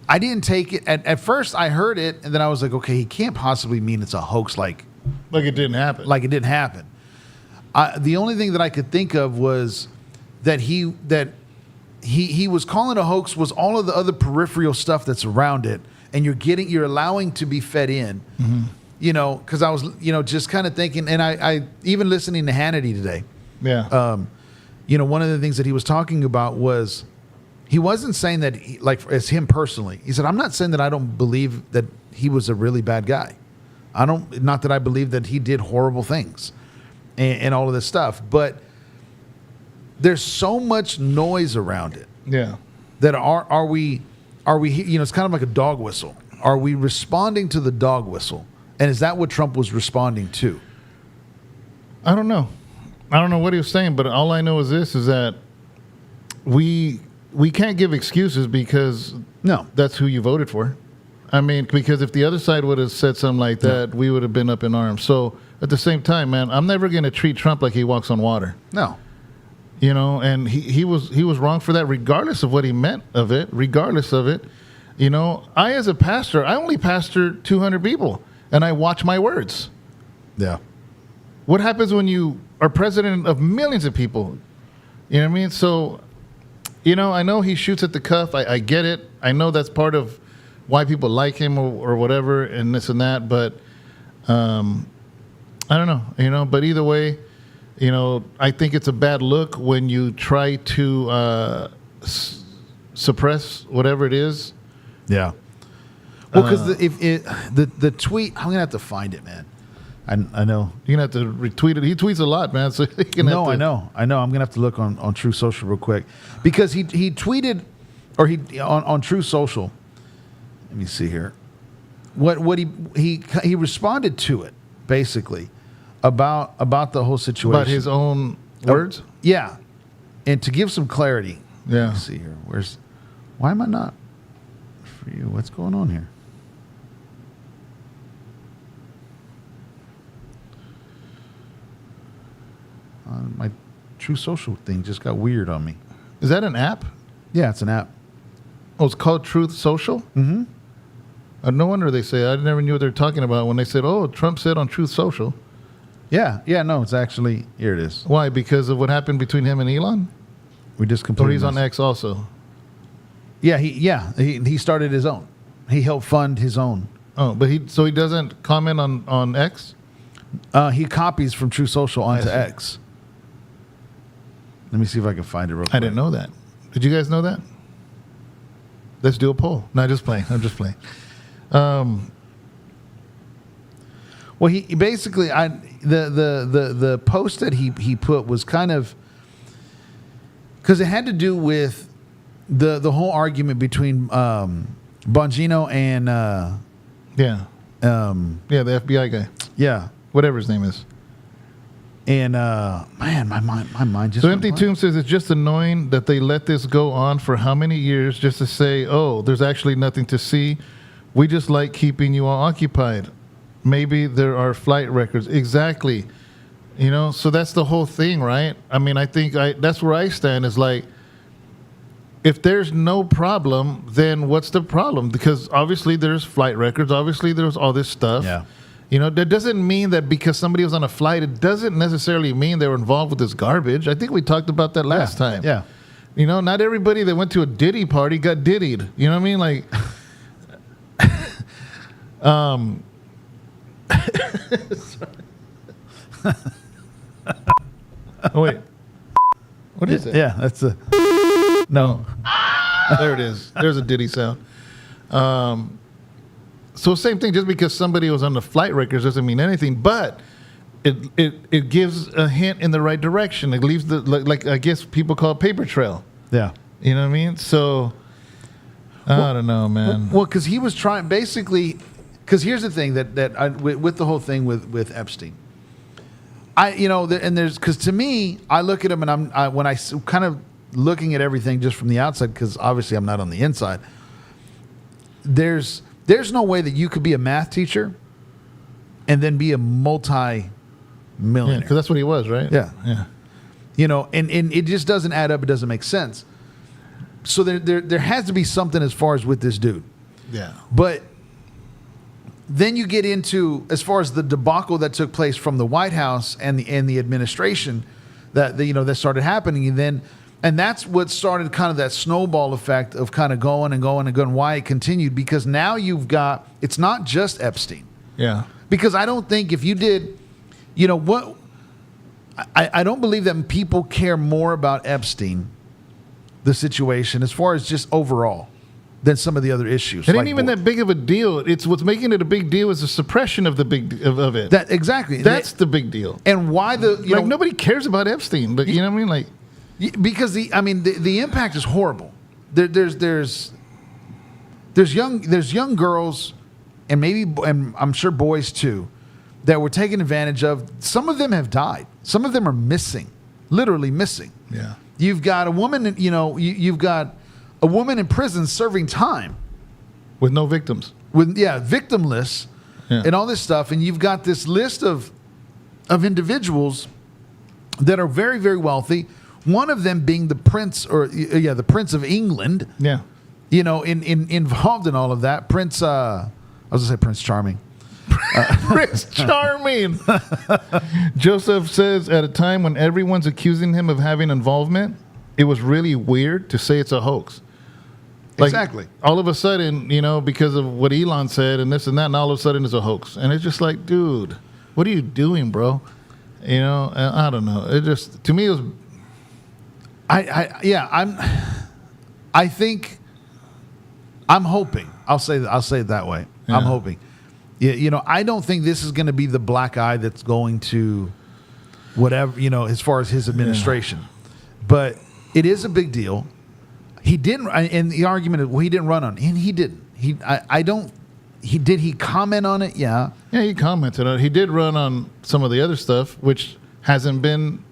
I didn't take it at first. I heard it and then I was like, okay, he can't possibly mean it's a hoax like
it didn't happen.
Like it didn't happen. The only thing that I could think of was that he was calling it a hoax was all of the other peripheral stuff that's around it, and you're allowing to be fed in. Mm-hmm. Because I was just kind of thinking, and I even listening to Hannity today.
Yeah.
One of the things that he was talking about was he wasn't saying that as him personally. He said, I'm not saying that I don't believe that he was a really bad guy. Not that I believe that he did horrible things and all of this stuff, but there's so much noise around it.
Yeah.
That are we it's kind of like a dog whistle. Are we responding to the dog whistle? And is that what Trump was responding to?
I don't know. I don't know what he was saying, but all I know is that we can't give excuses because that's who you voted for. I mean, because if the other side would have said something like that, we would have been up in arms. So at the same time, man, I'm never going to treat Trump like he walks on water.
No.
And he was wrong for that, regardless of what he meant of it, regardless of it. I, as a pastor, I only pastor 200 people, and I watch my words.
Yeah.
What happens when you are president of millions of people? You know what I mean? So, I know he shoots at the cuff. I get it. I know that's part of why people like him or whatever and this and that. But I don't know, but either way, I think it's a bad look when you try to suppress whatever it is.
Yeah. Well, because the tweet, I'm going to have to find it, man. I know.
You're going to have to retweet it. He tweets a lot, man. So
I know. I'm going to have to look on True Social real quick. Because he tweeted, or on True Social, let me see here. What he responded to it, basically, about the whole situation.
About his own words?
Yeah. And to give some clarity.
Yeah.
Let me see here. Why am I not for you? What's going on here? My True Social thing just got weird on me.
Is that an app?
Yeah, it's an app.
Oh, it's called Truth Social?
Mm-hmm.
No wonder they say. I never knew what they're talking about when they said, oh, Trump said on Truth Social.
Yeah, no, it's actually, here it is.
Why? Because of what happened between him and Elon?
We just completed.
Or he's on X also?
Yeah, he started his own. He helped fund his own.
Oh, but he doesn't comment on X?
He copies from True Social onto X. Let me see if I can find it real quick.
I didn't know that. Did you guys know that? Let's do a poll. No, I'm just playing. Well,
he basically, the post that he put was kind of, because it had to do with the whole argument between Bongino and
the FBI guy.
Yeah,
whatever his name is.
And man, my mind just.
So Empty Tomb says it's just annoying that they let this go on for how many years just to say, oh, there's actually nothing to see. We just like keeping you all occupied. Maybe there are flight records. Exactly. So that's the whole thing, right? I mean, I think that's where I stand is like, if there's no problem, then what's the problem? Because obviously there's flight records. Obviously there's all this stuff.
Yeah.
That doesn't mean that because somebody was on a flight, it doesn't necessarily mean they were involved with this garbage. I think we talked about that last time.
Yeah.
Not everybody that went to a Diddy party got diddied. You know what I mean? Like, oh, wait. What is it?
Yeah, that's a... No.
There it is. There's a Diddy sound. So same thing. Just because somebody was on the flight records doesn't mean anything. But it gives a hint in the right direction. It leaves like I guess people call it paper trail.
Yeah.
You know what I mean? So I don't know, man.
Well, because he was trying basically. Because here's the thing with the whole thing with Epstein, because to me, I look at him and when I kind of looking at everything just from the outside, because obviously I'm not on the inside. There's no way that you could be a math teacher and then be a multi-millionaire.
Because that's what he was, right?
Yeah.
Yeah.
And it just doesn't add up. It doesn't make sense. So there has to be something as far as with this dude.
Yeah.
But then you get into as far as the debacle that took place from the White House and the administration that started happening, and that's what started kind of that snowball effect of kind of going and going and going. Why it continued, because now it's not just Epstein.
Yeah.
Because I don't think if you did, I don't believe that people care more about Epstein, the situation, as far as just overall, than some of the other issues.
It ain't even that big of a deal. It's what's making it a big deal is the suppression of of it.
That exactly.
That's the big deal.
And why
nobody cares about Epstein, but you know what I mean? Like,
because the impact is horrible. There's young girls and I'm sure boys too that were taken advantage of. Some of them have died. Some of them are missing, literally missing.
Yeah.
You've got a woman. You've got a woman in prison serving time
with no victims.
Victimless, and all this stuff. And you've got this list of individuals that are very, very wealthy. One of them being the Prince, the Prince of England.
Yeah.
Involved in all of that. Prince, I was gonna say Prince Charming.
Prince Charming. Joseph says, at a time when everyone's accusing him of having involvement, it was really weird to say it's a hoax.
Exactly.
All of a sudden, because of what Elon said and this and that, and all of a sudden it's a hoax. And it's just like, dude, what are you doing, bro? I don't know. It just, to me, it was.
I'm hoping. I'll say it that way.
Yeah.
I'm hoping. Yeah, I don't think this is going to be the black eye that's going to whatever, as far as his administration. Yeah. But it is a big deal. He didn't, and the argument is, well, he didn't run on it. And he didn't. Did he comment on it? Yeah.
Yeah, he commented on it. He did run on some of the other stuff, which hasn't been.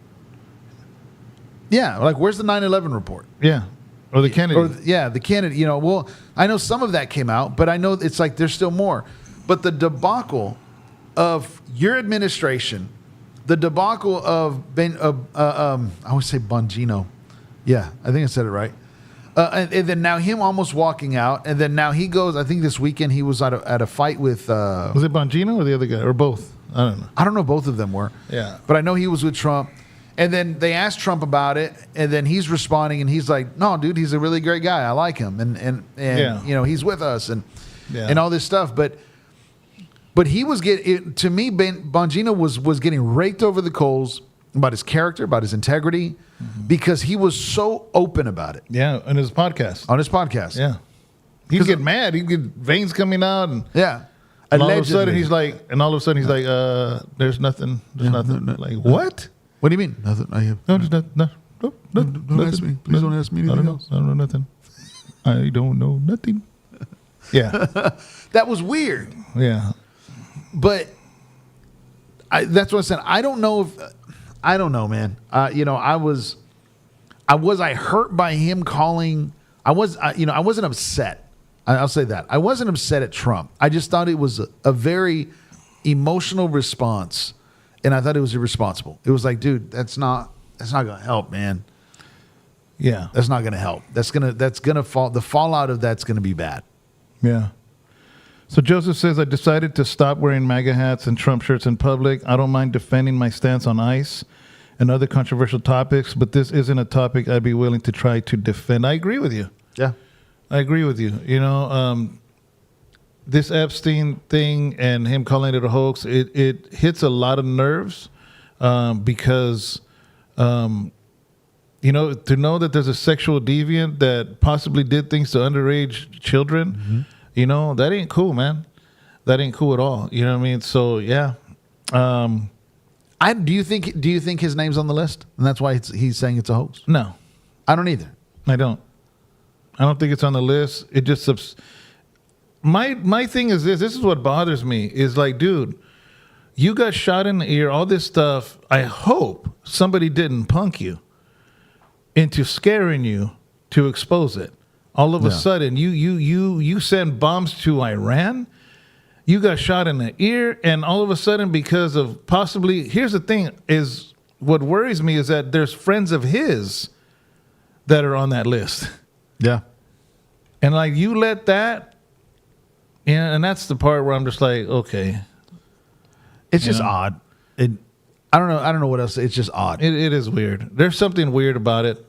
Yeah, like where's the 9/11 report?
Yeah. Or the Kennedy.
The Kennedy. Well, I know some of that came out, but I know it's like there's still more. But the debacle of your administration, the debacle of I always say Bongino. Yeah, I think I said it right. And then now him almost walking out, and then now he goes. I think this weekend he was at a fight with.
Was it Bongino or the other guy, or both? I don't know.
I don't know. Both of them were.
Yeah.
But I know he was with Trump, and then they asked Trump about it, and then he's responding, and he's like, "No, dude, he's a really great guy. I like him, and he's with us, and all this stuff." But he was to me, Bongino was getting raked over the coals about his character, about his integrity, because he was so open about it.
Yeah, on his podcast.
Yeah.
He'd get mad. He'd get veins coming out. And
And
all of a sudden he's like, there's nothing. There's nothing. Like, what?
What do you mean? Nothing. I have.
No, there's nothing. No,
Don't ask me. Please don't ask me anything else.
I don't know nothing. I don't know nothing. Yeah.
That was weird.
Yeah.
But that's what I said. I don't know, man. Was I hurt by him calling? I wasn't upset. I'll say that. I wasn't upset at Trump. I just thought it was a very emotional response, and I thought it was irresponsible. It was like, dude, that's not going to help, man.
Yeah.
That's not going to help. That's going to fall. The fallout of that's going to be bad.
Yeah. So Joseph says, I decided to stop wearing MAGA hats and Trump shirts in public. I don't mind defending my stance on ICE and other controversial topics, but this isn't a topic I'd be willing to try to defend. I agree with you.
Yeah.
I agree with you. This Epstein thing and him calling it a hoax, it hits a lot of nerves because, to know that there's a sexual deviant that possibly did things to underage children, You know, that ain't cool, man. That ain't cool at all. You know what I mean? So yeah.
Do you think his name's on the list, and that's why he's saying it's a hoax?
No,
I don't either.
I don't think it's on the list. It just my thing is this is what bothers me is like, dude, you got shot in the ear, all this stuff. I hope somebody didn't punk you into scaring you to expose it. All of a sudden, you send bombs to Iran. You got shot in the ear, and all of a sudden, because of possibly, here's the thing: is what worries me is that there's friends of his that are on that list.
Yeah.
And like you let that, and that's the part where I'm just like, okay,
It's just odd. I don't know what else. It's just odd.
it is weird. There's something weird about it.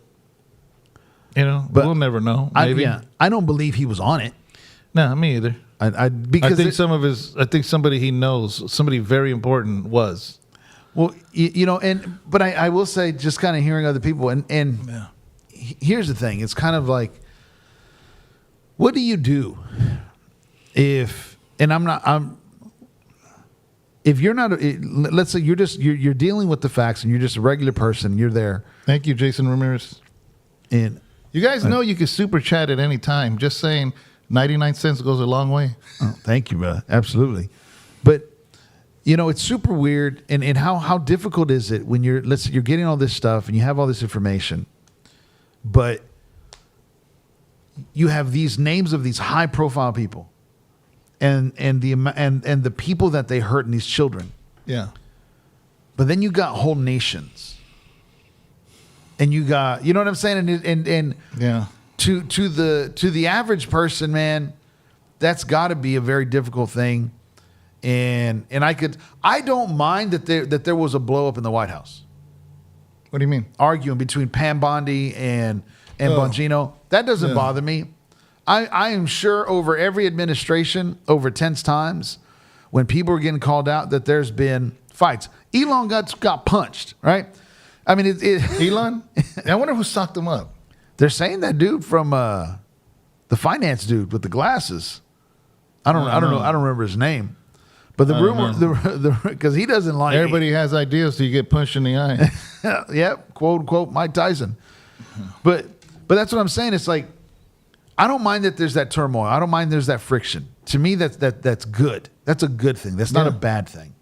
You know, but we'll never know. Maybe.
I don't believe he was on it.
No, me either.
Because
I think somebody he knows, somebody very important was.
Well, you know, but I will say, just kind of hearing other people, and here's the thing: it's kind of like, what do you do if you're not? Let's say you're dealing with the facts, and you're just a regular person. You're there.
Thank you, Jason Ramirez.
And
you guys know you can super chat at any time. Just saying, 99 cents goes a long way.
Oh, thank you, brother. Absolutely. But, you know, it's super weird. And how difficult is it when you're getting all this stuff and you have all this information, but you have these names of these high profile people and the people that they hurt in these children.
Yeah.
But then you got whole nations. And you got, you know what I'm saying? And
yeah.
To the average person, man, that's got to be a very difficult thing. And I don't mind that there was a blow up in the White House.
What do you mean?
Arguing between Pam Bondi and Bongino. That doesn't bother me. I am sure over every administration, over 10 times, when people are getting called out, that there's been fights. Elon got punched, right? I mean,
Elon? I wonder who socked him up.
They're saying that dude from the finance dude with the glasses. I don't know. I don't remember his name. But the rumor, because he doesn't like
everybody has ideas, so you get punched in the eye.
Yep, quote unquote Mike Tyson. But that's what I'm saying. It's like, I don't mind that there's that turmoil. I don't mind there's that friction. To me, that's good. That's a good thing. That's not a bad thing.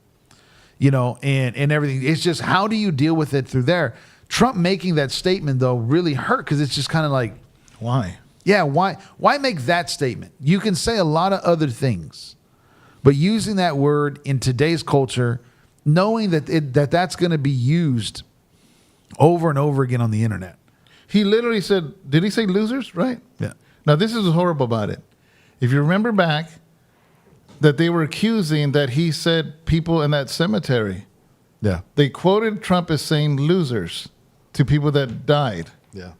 You know, and everything. It's just, how do you deal with it through there? Trump making that statement, though, really hurt, because it's just kind of like,
why?
Yeah, why make that statement? You can say a lot of other things, but using that word in today's culture, knowing that that's going to be used over and over again on the internet.
He literally said, did he say losers? Right?
Yeah.
Now, this is horrible about it. If you remember back, that they were accusing that he said people in that cemetery.
Yeah.
They quoted Trump as saying losers to people that died.
Yeah.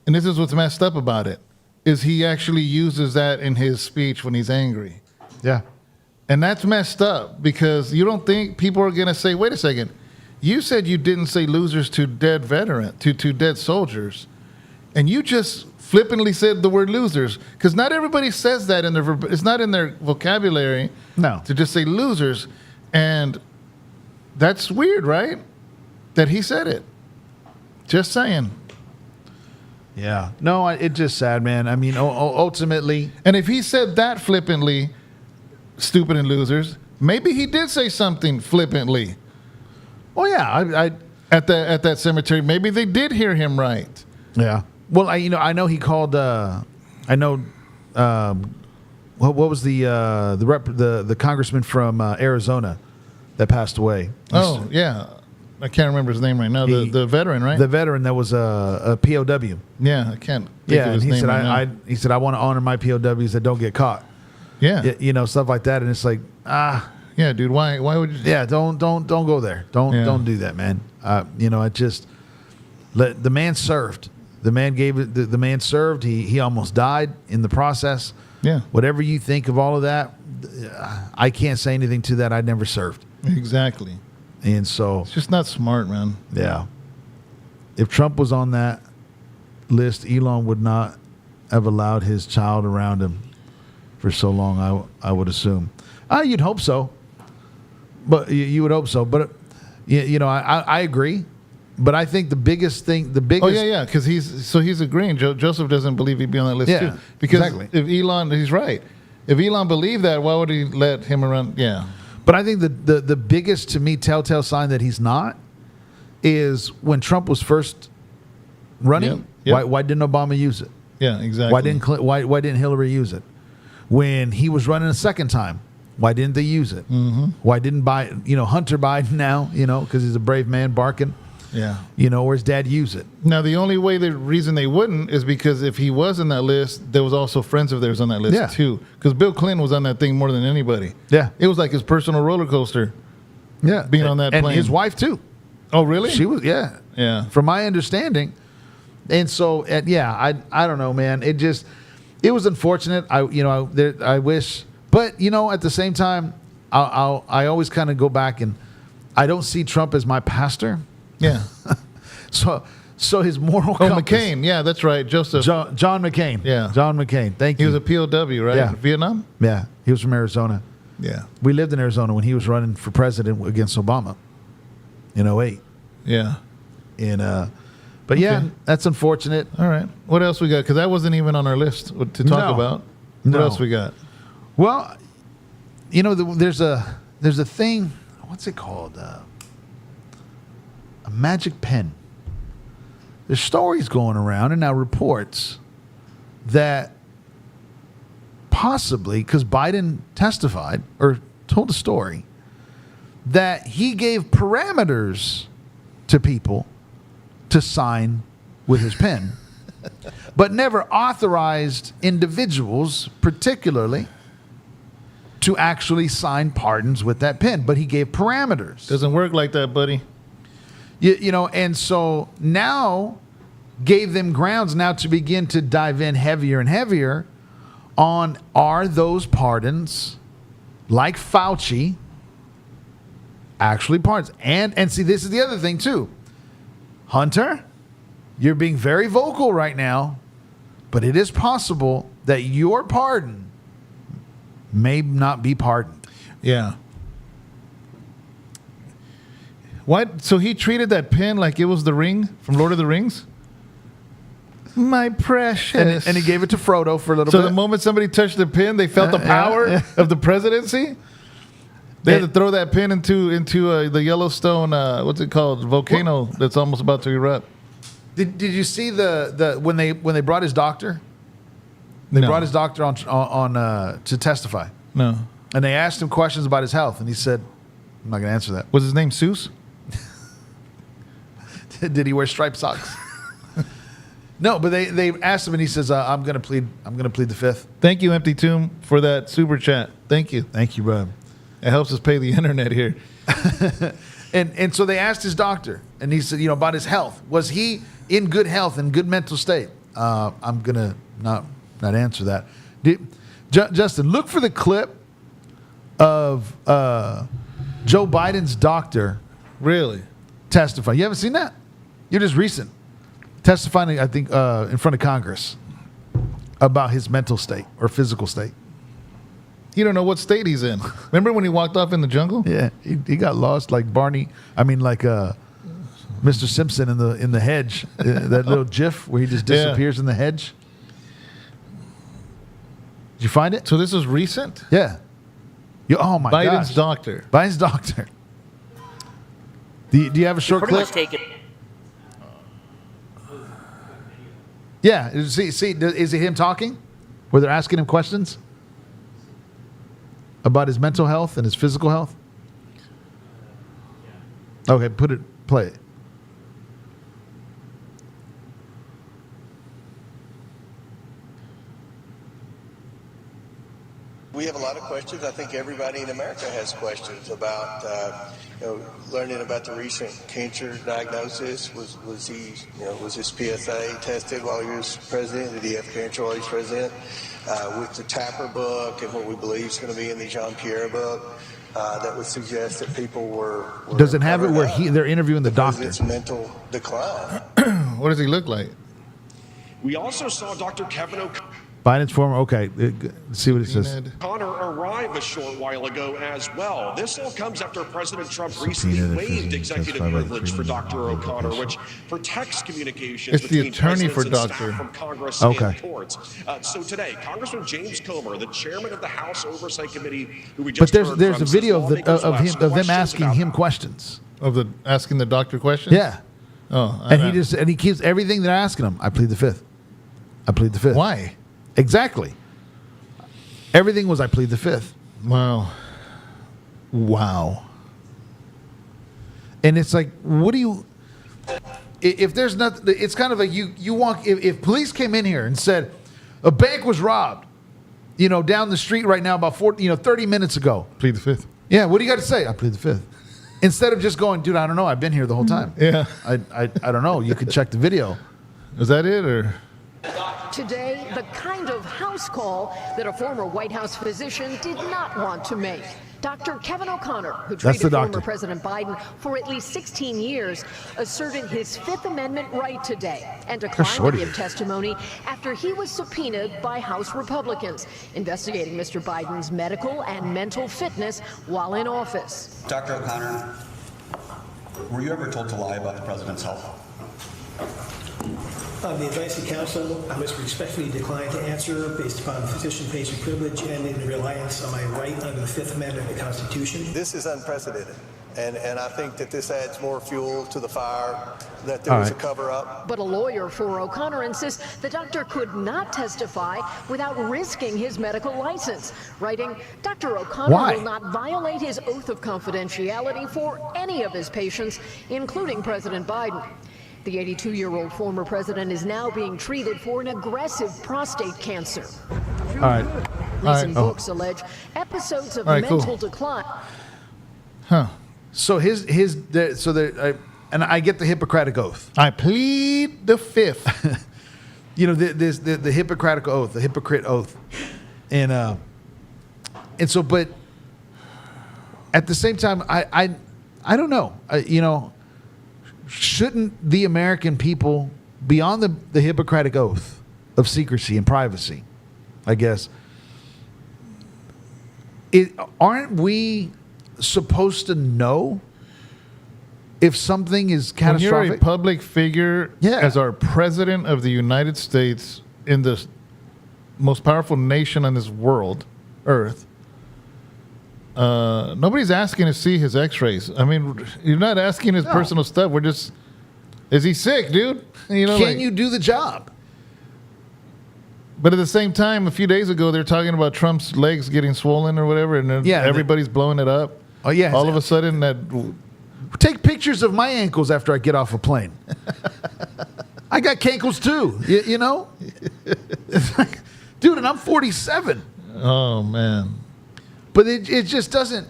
And this is what's messed up about it, is he actually uses that in his speech when he's angry.
Yeah.
And that's messed up, because you don't think people are going to say, wait a second, you said you didn't say losers to dead to dead soldiers, and you just flippantly said the word losers, because not everybody says that in their it's not in their vocabulary.
No.
To just say losers, and that's weird, right? That he said it. Just saying.
Yeah. No, it's just sad, man. I mean, ultimately,
and if he said that flippantly, stupid and losers, maybe he did say something flippantly.
Oh yeah,
at that cemetery, maybe they did hear him right.
Yeah. Well, I know he called. What was the congressman from Arizona that passed away?
Oh yeah, I can't remember his name right now. The veteran, right?
The veteran that was a POW.
Yeah, I can't. Think of his
and he
name
said,
right now.
he said, I want to honor my POWs that don't get caught.
Yeah,
you know, stuff like that, and it's like,
yeah, dude, why would you?
Yeah, don't go there. Don't do that, man. You know, it just the man served. The man gave it. The man served. He almost died in the process.
Yeah.
Whatever you think of all of that, I can't say anything to that. I never served.
Exactly.
And so
it's just not smart, man.
Yeah. If Trump was on that list, Elon would not have allowed his child around him for so long. I would assume. You'd hope so, but you would hope so. But I agree. But I think the biggest.
Oh yeah, because he's agreeing. Joseph doesn't believe he'd be on that list too. Because
exactly.
if Elon, he's right. If Elon believed that, why would he let him around? Yeah.
But I think the biggest, to me, telltale sign that he's not is when Trump was first running.
Yep.
Why didn't Obama use it?
Yeah, exactly.
Why didn't Hillary use it? When he was running a second time, why didn't they use it? Mm-hmm. Why didn't Hunter Biden now? Because he's a brave man barking.
Yeah.
Or his dad use it.
Now, the only reason they wouldn't is because if he was in that list, there was also friends of theirs on that list too. Because Bill Clinton was on that thing more than anybody.
Yeah.
It was like his personal roller coaster.
Yeah.
Being on that plane.
And his wife too.
Oh, really?
She was, yeah.
Yeah.
From my understanding. And so, I don't know, man. It was unfortunate. I wish, but at the same time, I always kind of go back and I don't see Trump as my pastor.
Yeah.
So his moral compass.
McCain. Yeah, that's right. Joseph.
John McCain.
Yeah.
John McCain. Thank you.
He was a POW, right?
Yeah.
Vietnam?
Yeah. He was from Arizona.
Yeah.
We lived in Arizona when he was running for president against Obama in 2008.
Yeah.
But yeah, that's unfortunate.
All right. What else we got? Because that wasn't even on our list to talk about. What else we got?
Well, there's a thing. What's it called? A magic pen. There's stories going around and now reports that possibly, because Biden testified or told a story, that he gave parameters to people to sign with his pen, but never authorized individuals, particularly, to actually sign pardons with that pen. But he gave parameters.
Doesn't work like that, buddy.
And so now gave them grounds now to begin to dive in heavier and heavier on, are those pardons, like Fauci, actually pardons? And see, this is the other thing too. Hunter, you're being very vocal right now, but it is possible that your pardon may not be pardoned.
Yeah. What? So he treated that pen like it was the ring from Lord of the Rings? My precious.
And he gave it to Frodo for a little bit.
So the moment somebody touched the pen, they felt the power of the presidency? They had to throw that pin into the Yellowstone, what's it called, volcano that's almost about to erupt.
Did you see the when they brought his doctor? They brought his doctor on to testify.
No.
And they asked him questions about his health, and he said, "I'm not going to answer that."
Was his name Seuss?
Did he wear striped socks? No, but they asked him, and he says, "I'm going to plead the fifth."
Thank you, Empty Tomb, for that super chat. Thank you.
Thank you, bro.
It helps us pay the internet here.
And so they asked his doctor, and he said, about his health. Was he in good health and good mental state? I'm gonna not answer that. Justin, look for the clip of Joe Biden's doctor.
Really?
Testifying. You haven't seen that? You're just recent. Testifying, I think, in front of Congress about his mental state or physical state.
You don't know what state he's in. Remember when he walked off in the jungle?
Yeah, he got lost like Barney. I mean, like Mr. Simpson in the hedge. That little GIF where he just disappears in the hedge. Did you find it?
So this is recent?
Yeah. Oh my god.
Biden's doctor.
Biden's doctor. Do you have a short clip? Yeah. See, is it him talking? Where they're asking him questions about his mental health and his physical health? Okay, play it.
We have a lot of questions. I think everybody in America has questions about, learning about the recent cancer diagnosis. Was his PSA tested while he was president? Did he have cancer while he was president? With the Tapper book and what we believe is going to be in the Jean-Pierre book, that would suggest that people were
Does it have it where they're interviewing the doctor?
It's mental decline.
What does he look like?
We also saw Dr. Kevin
Biden's former. Okay, let's see what it says.
Subpoenaed.
O'Connor arrived a short while ago as well. This all comes after President Trump
Subpoenaed
recently
if
waived
he
executive
testified by the
privilege for
criminal
Dr. O'Connor,
investigation.
which protects communications
It's the
between
attorney for
presidents and
Doctor.
staff from Congress
Okay.
and courts. So today, Congressman James Comer, the chairman of the House Oversight Committee, who we
But
just
there's
heard
there's
from,
a video
says
of,
lawmakers will ask
them
questions
asking
about
him
that.
questions.
Of the asking the doctor questions?
Yeah,
Oh,
and he keeps everything they're asking him. I plead the fifth. I plead the fifth.
Why?
Exactly. Everything was I plead the fifth.
Wow.
And it's like, what do you? If there's nothing, it's kind of like you walk. If police came in here and said a bank was robbed, down the street right now about 30 minutes ago.
Plead the fifth.
Yeah, what do you got to say? I plead the fifth. Instead of just going, dude, I don't know. I've been here the whole time.
Yeah.
I don't know. You could check the video.
Is that it or?
Today, the kind of house call that a former White House physician did not want to make. Dr. Kevin O'Connor, who
That's the
treated
doctor.
former President Biden for at least 16 years, asserted his Fifth Amendment right today and declined to
shorty.
give testimony after he was subpoenaed by House Republicans investigating Mr. Biden's medical and mental fitness while in office.
Dr. O'Connor, were you ever told to lie about the president's health?
On the advice of counsel, I must respectfully decline to answer based upon physician-patient privilege and in reliance on my right under the Fifth Amendment of the Constitution. This is unprecedented, and I think that this adds more fuel to the fire, that there was a cover-up.
But a lawyer for O'Connor insists the doctor could not testify without risking his medical license, writing, Dr. O'Connor
Why?
will not violate his oath of confidentiality for any of his patients, including President Biden. The 82-year-old former president is now being treated for an aggressive prostate cancer.
All right.
Recent
Oh.
books allege episodes of
All right, cool.
mental decline.
So and I get the Hippocratic Oath.
I plead the fifth.
The Hippocratic Oath, the Hypocrite Oath, and so, but at the same time, I don't know. Shouldn't the American people be on the Hippocratic Oath of secrecy and privacy? I guess. Aren't we supposed to know if something is
When you're
catastrophic?
a public figure,
Yeah.
as our president of the United States in the most powerful nation on this world, Earth, nobody's asking to see his X-rays. I mean, you're not asking his personal stuff. We're just, is he sick, dude?
Can you do the job?
But at the same time, a few days ago, they're talking about Trump's legs getting swollen or whatever, and then everybody's blowing it up.
Oh, yeah.
All of a sudden, that
Take pictures of my ankles after I get off a plane. I got cankles too, you know? It's like, dude, and I'm 47.
oh man,
But it just doesn't,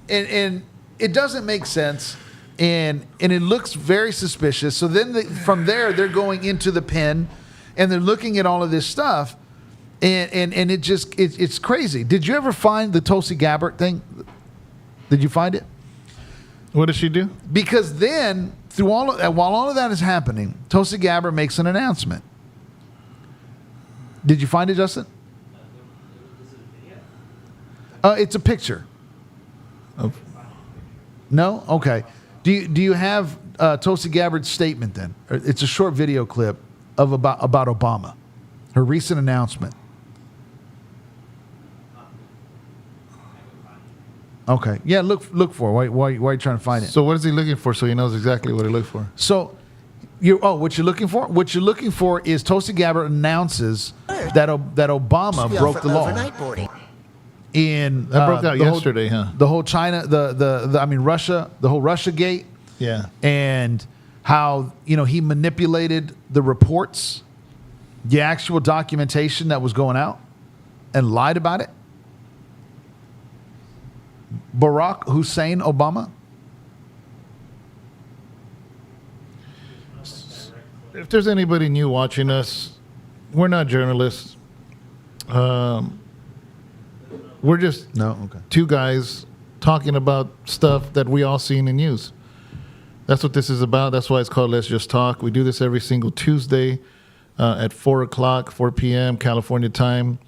and it doesn't make sense, and it looks very suspicious. So then from there, they're going into the pen, and they're looking at all of this stuff, and it's crazy. Did you ever find the Tulsi Gabbard thing? Did you find it?
what does she do?
Because then, while all of that is happening, Tulsi Gabbard makes an announcement. Did you find it, Justin? It's a picture. No? Okay. Do you have Tulsi Gabbard's statement then? It's a short video clip of about Obama, her recent announcement. Okay. Yeah, look for it. Why are you trying to find it?
So what is he looking for? So he knows exactly what to look for.
So, what you're looking for? What you're looking for is Tulsi Gabbard announces that Obama broke the law. In
That broke out
the whole-
yesterday, huh?
The whole China, Russia, the whole Russia gate,
Yeah.
and how he manipulated the reports, the actual documentation that was going out, and lied about it. Barack Hussein Obama.
If there's anybody new watching us, we're not journalists. We're just two guys talking about stuff that we all see in the news. That's what this is about. That's why it's called Let's Just Talk. We do this every single Tuesday. at 4 p.m. California time.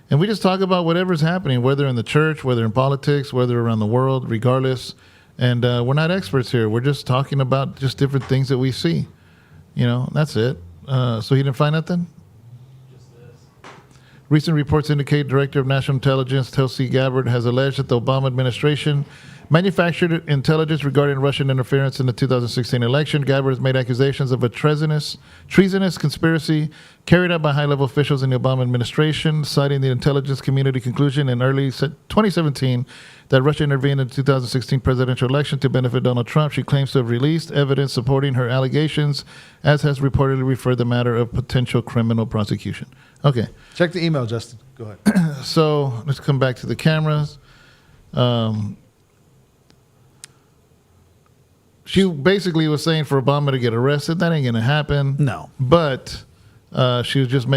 And we just talk about whatever's happening, whether in the church, whether in politics, whether around the world, regardless. And we're not experts here. We're just talking about just different things that we see. That's it. So he didn't find nothing? Recent reports indicate Director of National Intelligence Tulsi Gabbard has alleged that the Obama administration manufactured intelligence regarding Russian interference in the 2016 election. Gabbard has made accusations of a treasonous conspiracy carried out by high-level officials in the Obama administration, citing the intelligence community conclusion in early 2017 that Russia intervened in the 2016 presidential election to benefit Donald Trump. She claims to have released evidence supporting her allegations, as has reportedly referred the matter of potential criminal prosecution. Okay.
Check the email, Justin. Go ahead.
So let's come back to the cameras. She basically was saying for Obama to get arrested. That ain't going to happen.
No.
But she was just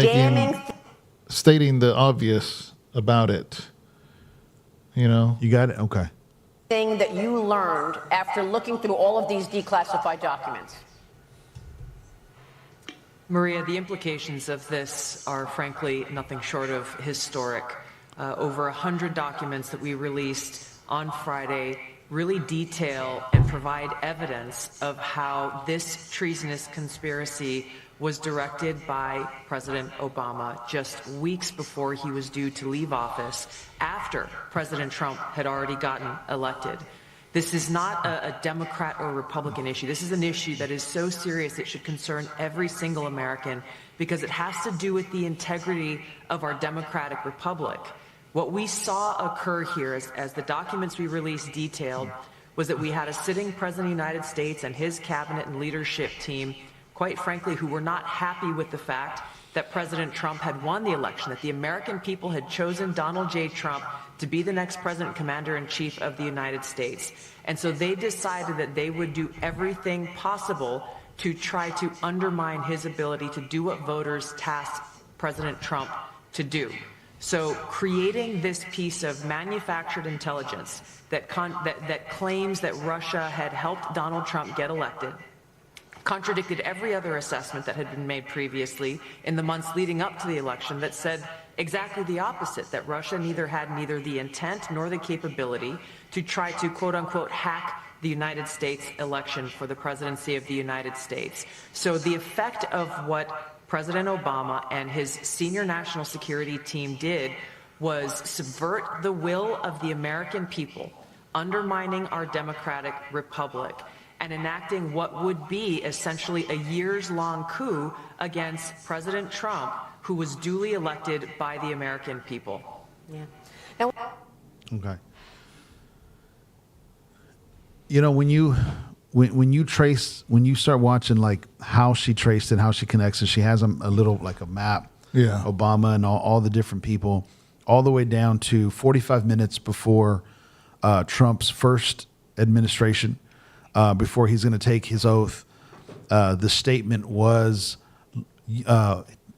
stating the obvious about it.
You got it? Okay.
Thing that you learned after looking through all of these declassified documents.
Maria, the implications of this are frankly nothing short of historic. Over 100 documents that we released on Friday really detail and provide evidence of how this treasonous conspiracy was directed by President Obama just weeks before he was due to leave office, after President Trump had already gotten elected. This is not a Democrat or Republican issue. This is an issue that is so serious it should concern every single American, because it has to do with the integrity of our democratic republic. What we saw occur here, as the documents we released detailed, was that we had a sitting president of the United States and his cabinet and leadership team, quite frankly, who were not happy with the fact that President Trump had won the election, that the American people had chosen Donald J. Trump to be the next president, commander-in-chief of the United States. And so they decided that they would do everything possible to try to undermine his ability to do what voters tasked President Trump to do. So creating this piece of manufactured intelligence that claims that Russia had helped Donald Trump get elected contradicted every other assessment that had been made previously in the months leading up to the election that said exactly the opposite, that Russia had neither the intent nor the capability to try to, quote unquote, hack the United States election for the presidency of the United States. So the effect of what President Obama and his senior national security team did was subvert the will of the American people, undermining our democratic republic, and enacting what would be essentially a years-long coup against President Trump, who was duly elected by the American people.
Yeah. Now,
okay. When you start watching like how she traced it, how she connects it, she has a little like a map.
Yeah.
Obama and all the different people, all the way down to 45 minutes before Trump's first administration. Before he's going to take his oath, the statement was,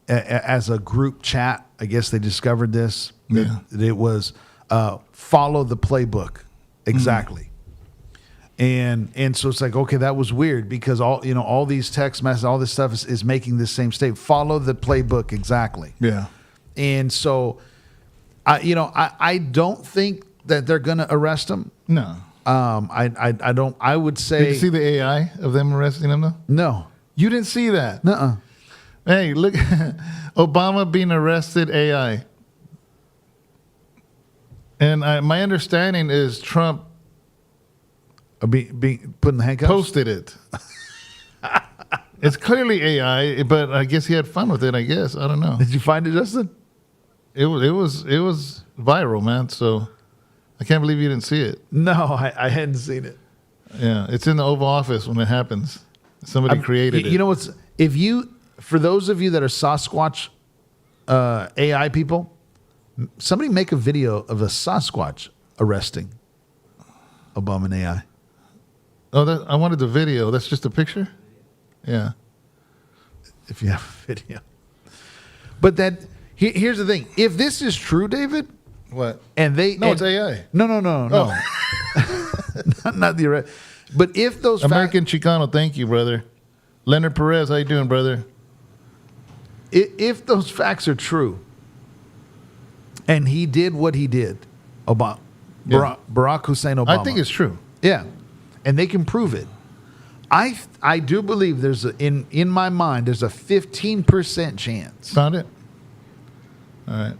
as a group chat, I guess they discovered this.
Yeah.
That it was follow the playbook exactly, and so it's like, okay, that was weird, because all these text messages, all this stuff is making this same statement. Follow the playbook exactly.
Yeah,
and so I don't think that they're going to arrest him.
No.
I don't. I would say.
Did you see the AI of them arresting him though?
No,
you didn't see that.
Nuh-uh.
Hey, look, Obama being arrested, AI, and my understanding is Trump
being put in the handcuffs.
Posted it. It's clearly AI, but I guess he had fun with it. I guess I don't know.
Did you find it, Justin?
It was viral, man. So. I can't believe you didn't see it.
No, I hadn't seen it.
Yeah, it's in the Oval Office when it happens. Somebody created it.
You know what's, for those of you that are Sasquatch AI people, somebody make a video of a Sasquatch arresting Obama and AI.
Oh, I wanted the video. That's just a picture? Yeah.
If you have a video. But here's the thing. If this is true, David.
What?
It's
AI.
No.
Oh.
not the arrest. But if those
American Chicano, thank you, brother. Leonard Perez, how you doing, brother?
if those facts are true, and he did what he did, Obama, Barack Hussein Obama.
I think it's true.
Yeah, and they can prove it. I do believe there's in my mind there's a 15% chance.
Found it. All right.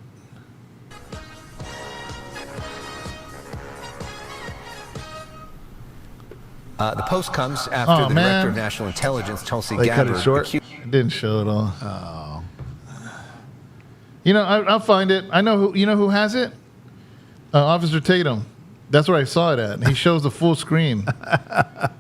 The post comes after the director of national intelligence, Tulsi
They cut it
Gabbard,
short.
It didn't show it all. Oh. You know, I'll find it. I know who. You know who has it? Officer Tatum. That's where I saw it at. He shows the full screen.
But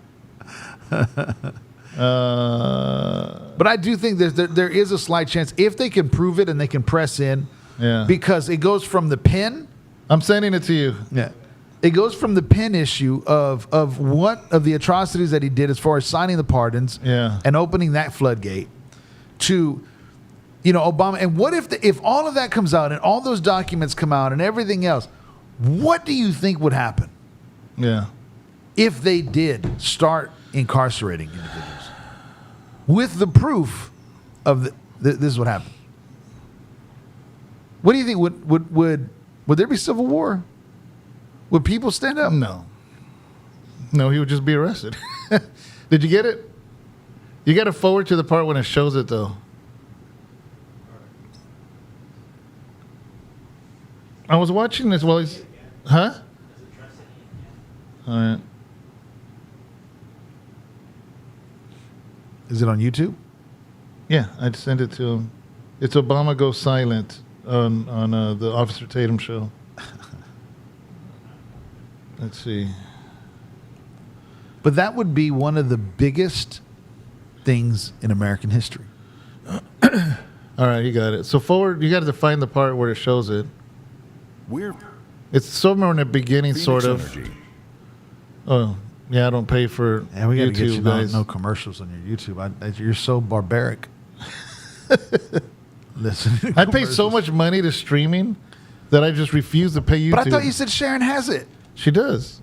I do think there is a slight chance if they can prove it and they can press in.
Yeah.
Because it goes from the pen.
I'm sending it to you.
Yeah. It goes from the pen issue of the atrocities that he did as far as signing the pardons and opening that floodgate to, Obama. And what if all of that comes out and all those documents come out and everything else, what do you think would happen?
Yeah.
If they did start incarcerating individuals with the proof of this is what happened. What do you think? Would there be civil war? Would people stand up?
No, he would just be arrested. Did you get it? You got to forward to the part when it shows it, though. I was watching this while he's... Huh? All right.
Is it on YouTube?
Yeah, I'd send it to him. It's Obama Goes Silent on the Officer Tatum show. Let's see.
But that would be one of the biggest things in American history.
All right, you got it. So forward, you got to find the part where it shows it. It's somewhere in the beginning, sort of.
Energy.
Oh, yeah, I don't pay for
And we got to get
YouTube,
you
guys.
no commercials on your YouTube. You're so barbaric. Listen,
I pay so much money to streaming that I just refuse to pay YouTube.
But I thought you said Sharon has it.
She does.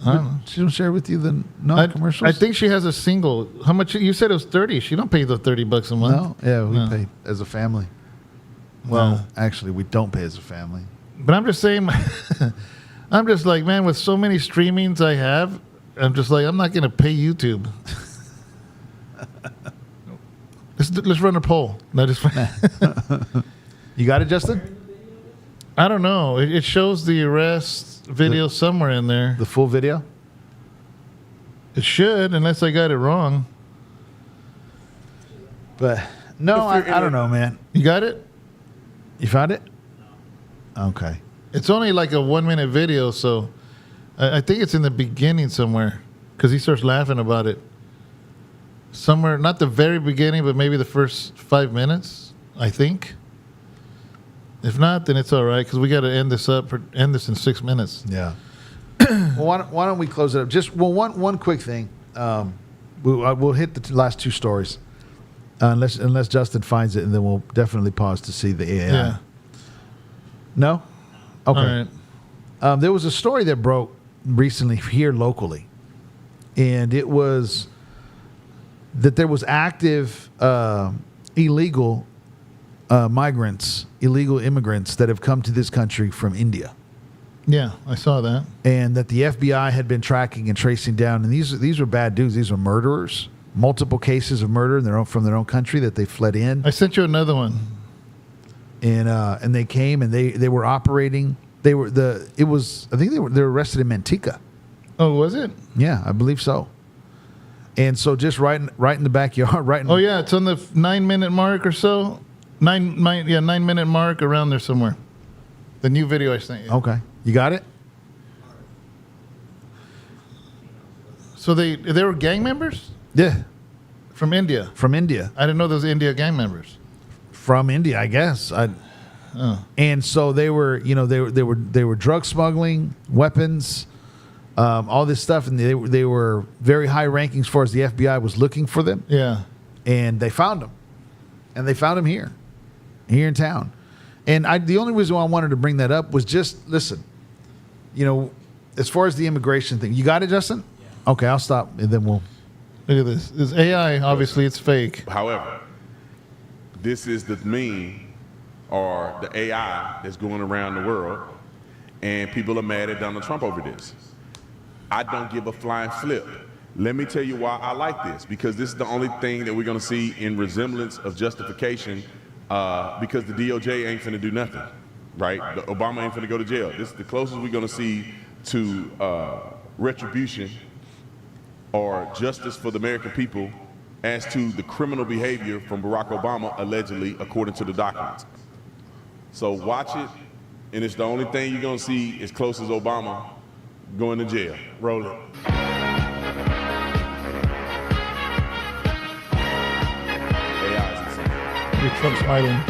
I don't know.
She don't share with you the non-commercials?
I think she has a single. How much? You said it was 30. She don't pay the $30 a month.
No, yeah, we pay as a family. Well, actually, we don't pay as a family.
But I'm just saying, I'm just like, man, with so many streamings I have, I'm just like, I'm not going to pay YouTube. Let's run a poll. No, just
You got it, Justin?
I don't know. It shows the arrest video somewhere in there.
The full video?
It should, unless I got it wrong.
But no, I don't know, man.
You got it?
You found it? Okay.
It's only like a 1-minute video, so I think it's in the beginning somewhere because he starts laughing about it. Somewhere, not the very beginning, but maybe the first 5 minutes, I think. If not, then it's all right because we got to end this in 6 minutes.
Yeah. Well, why don't we close it up? Just one quick thing. We'll hit the last two stories, unless Justin finds it, and then we'll definitely pause to see the AI.
Yeah.
No. Okay.
All right.
There was a story that broke recently here locally, and it was that there was active illegal migrants, illegal immigrants that have come to this country from India.
Yeah, I saw that.
And that the FBI had been tracking and tracing down. And these are bad dudes. These are murderers. Multiple cases of murder from their own country that they fled in.
I sent you another one.
And they came and they were operating. They were they were arrested in Manteca.
Oh, was it?
Yeah, I believe so. And so just right in the backyard,
Oh yeah, it's on the 9-minute mark or so. 9-minute mark around there somewhere. The new video I sent you.
Okay, you got it.
So they were gang members?
Yeah,
from India.
From India.
I didn't know those India gang members.
From India, I guess. And so they were, they were drug smuggling, weapons, all this stuff, and they were very high ranking as far as the FBI was looking for them.
Yeah,
and they found them, and they found them here in town. And the only reason why I wanted to bring that up was just listen, as far as the immigration thing, you got it, Justin? Yeah. Okay, I'll stop, and then we'll
look at this. This AI, obviously, it's fake.
However, this is the meme or the AI that's going around the world, and people are mad at Donald Trump over this. I don't give a flying flip. Let me tell you why I like this, because this is the only thing that we're going to see in resemblance of justification, because the DOJ ain't finna do nothing, right? Obama ain't finna go to jail. This is the closest we're going to see to retribution or justice for the American people as to the criminal behavior from Barack Obama, allegedly, according to the documents. So watch it, and it's the only thing you're going to see as close as Obama going to jail. Roll it.
Trump smiling.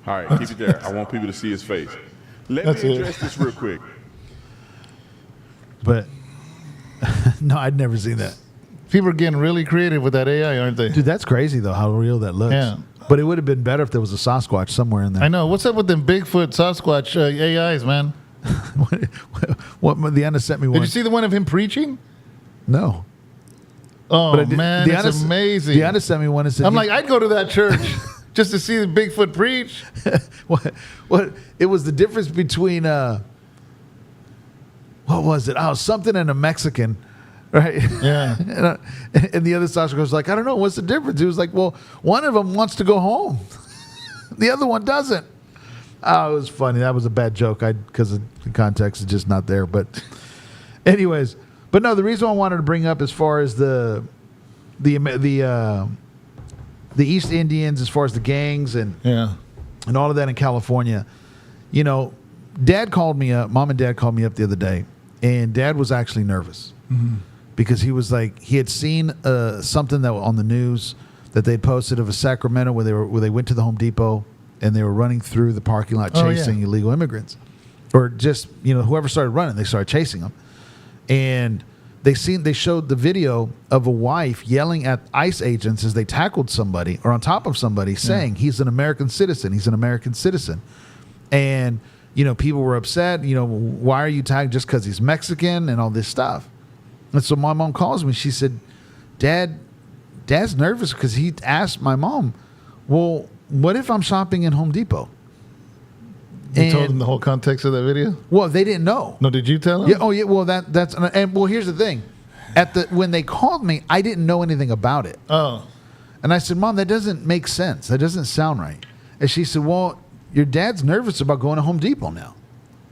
All right, keep it there. I want people to see his face. Let me address this real quick.
But no, I'd never seen that.
People are getting really creative with that AI, aren't they?
Dude, that's crazy though, how real that looks.
Yeah.
But it would have been better if there was a Sasquatch somewhere in there.
I know. What's up with them Bigfoot, Sasquatch AIs, man?
What the Anna sent me one.
Did you see the one of him preaching?
No.
Oh, man, it's amazing.
The Anna sent me one and said,
I'm like, I'd go to that church just to see the Bigfoot preach.
what? It was the difference between, what was it? Oh, something and a Mexican. Right.
Yeah.
and the other Sasquatch was like, I don't know. What's the difference? He was like, well, one of them wants to go home. The other one doesn't. Oh, it was funny. That was a bad joke. Because the context is just not there. But anyways, but no, the reason I wanted to bring up as far as the East Indians, as far as the gangs and all of that in California, you know, Mom and Dad called me up the other day, and Dad was actually nervous. Mm-hmm. Because he was like, he had seen something that was on the news that they'd posted of a Sacramento where they went to the Home Depot and they were running through the parking lot chasing illegal immigrants, or just, you know, whoever started running, they started chasing them. And they showed the video of a wife yelling at ICE agents as they tackled somebody or on top of somebody, saying he's an American citizen. He's an American citizen. And, you know, people were upset. You know, why are you tagged just because he's Mexican and all this stuff? And so my mom calls me. She said, Dad's nervous because he asked my mom, well, what if I'm shopping in Home Depot?
You told them the whole context of that video?
Well, they didn't know.
No, did you tell them?
Yeah. Oh, yeah. Well, that's well. Here's the thing. When they called me, I didn't know anything about it.
Oh.
And I said, Mom, that doesn't make sense. That doesn't sound right. And she said, well, your dad's nervous about going to Home Depot now.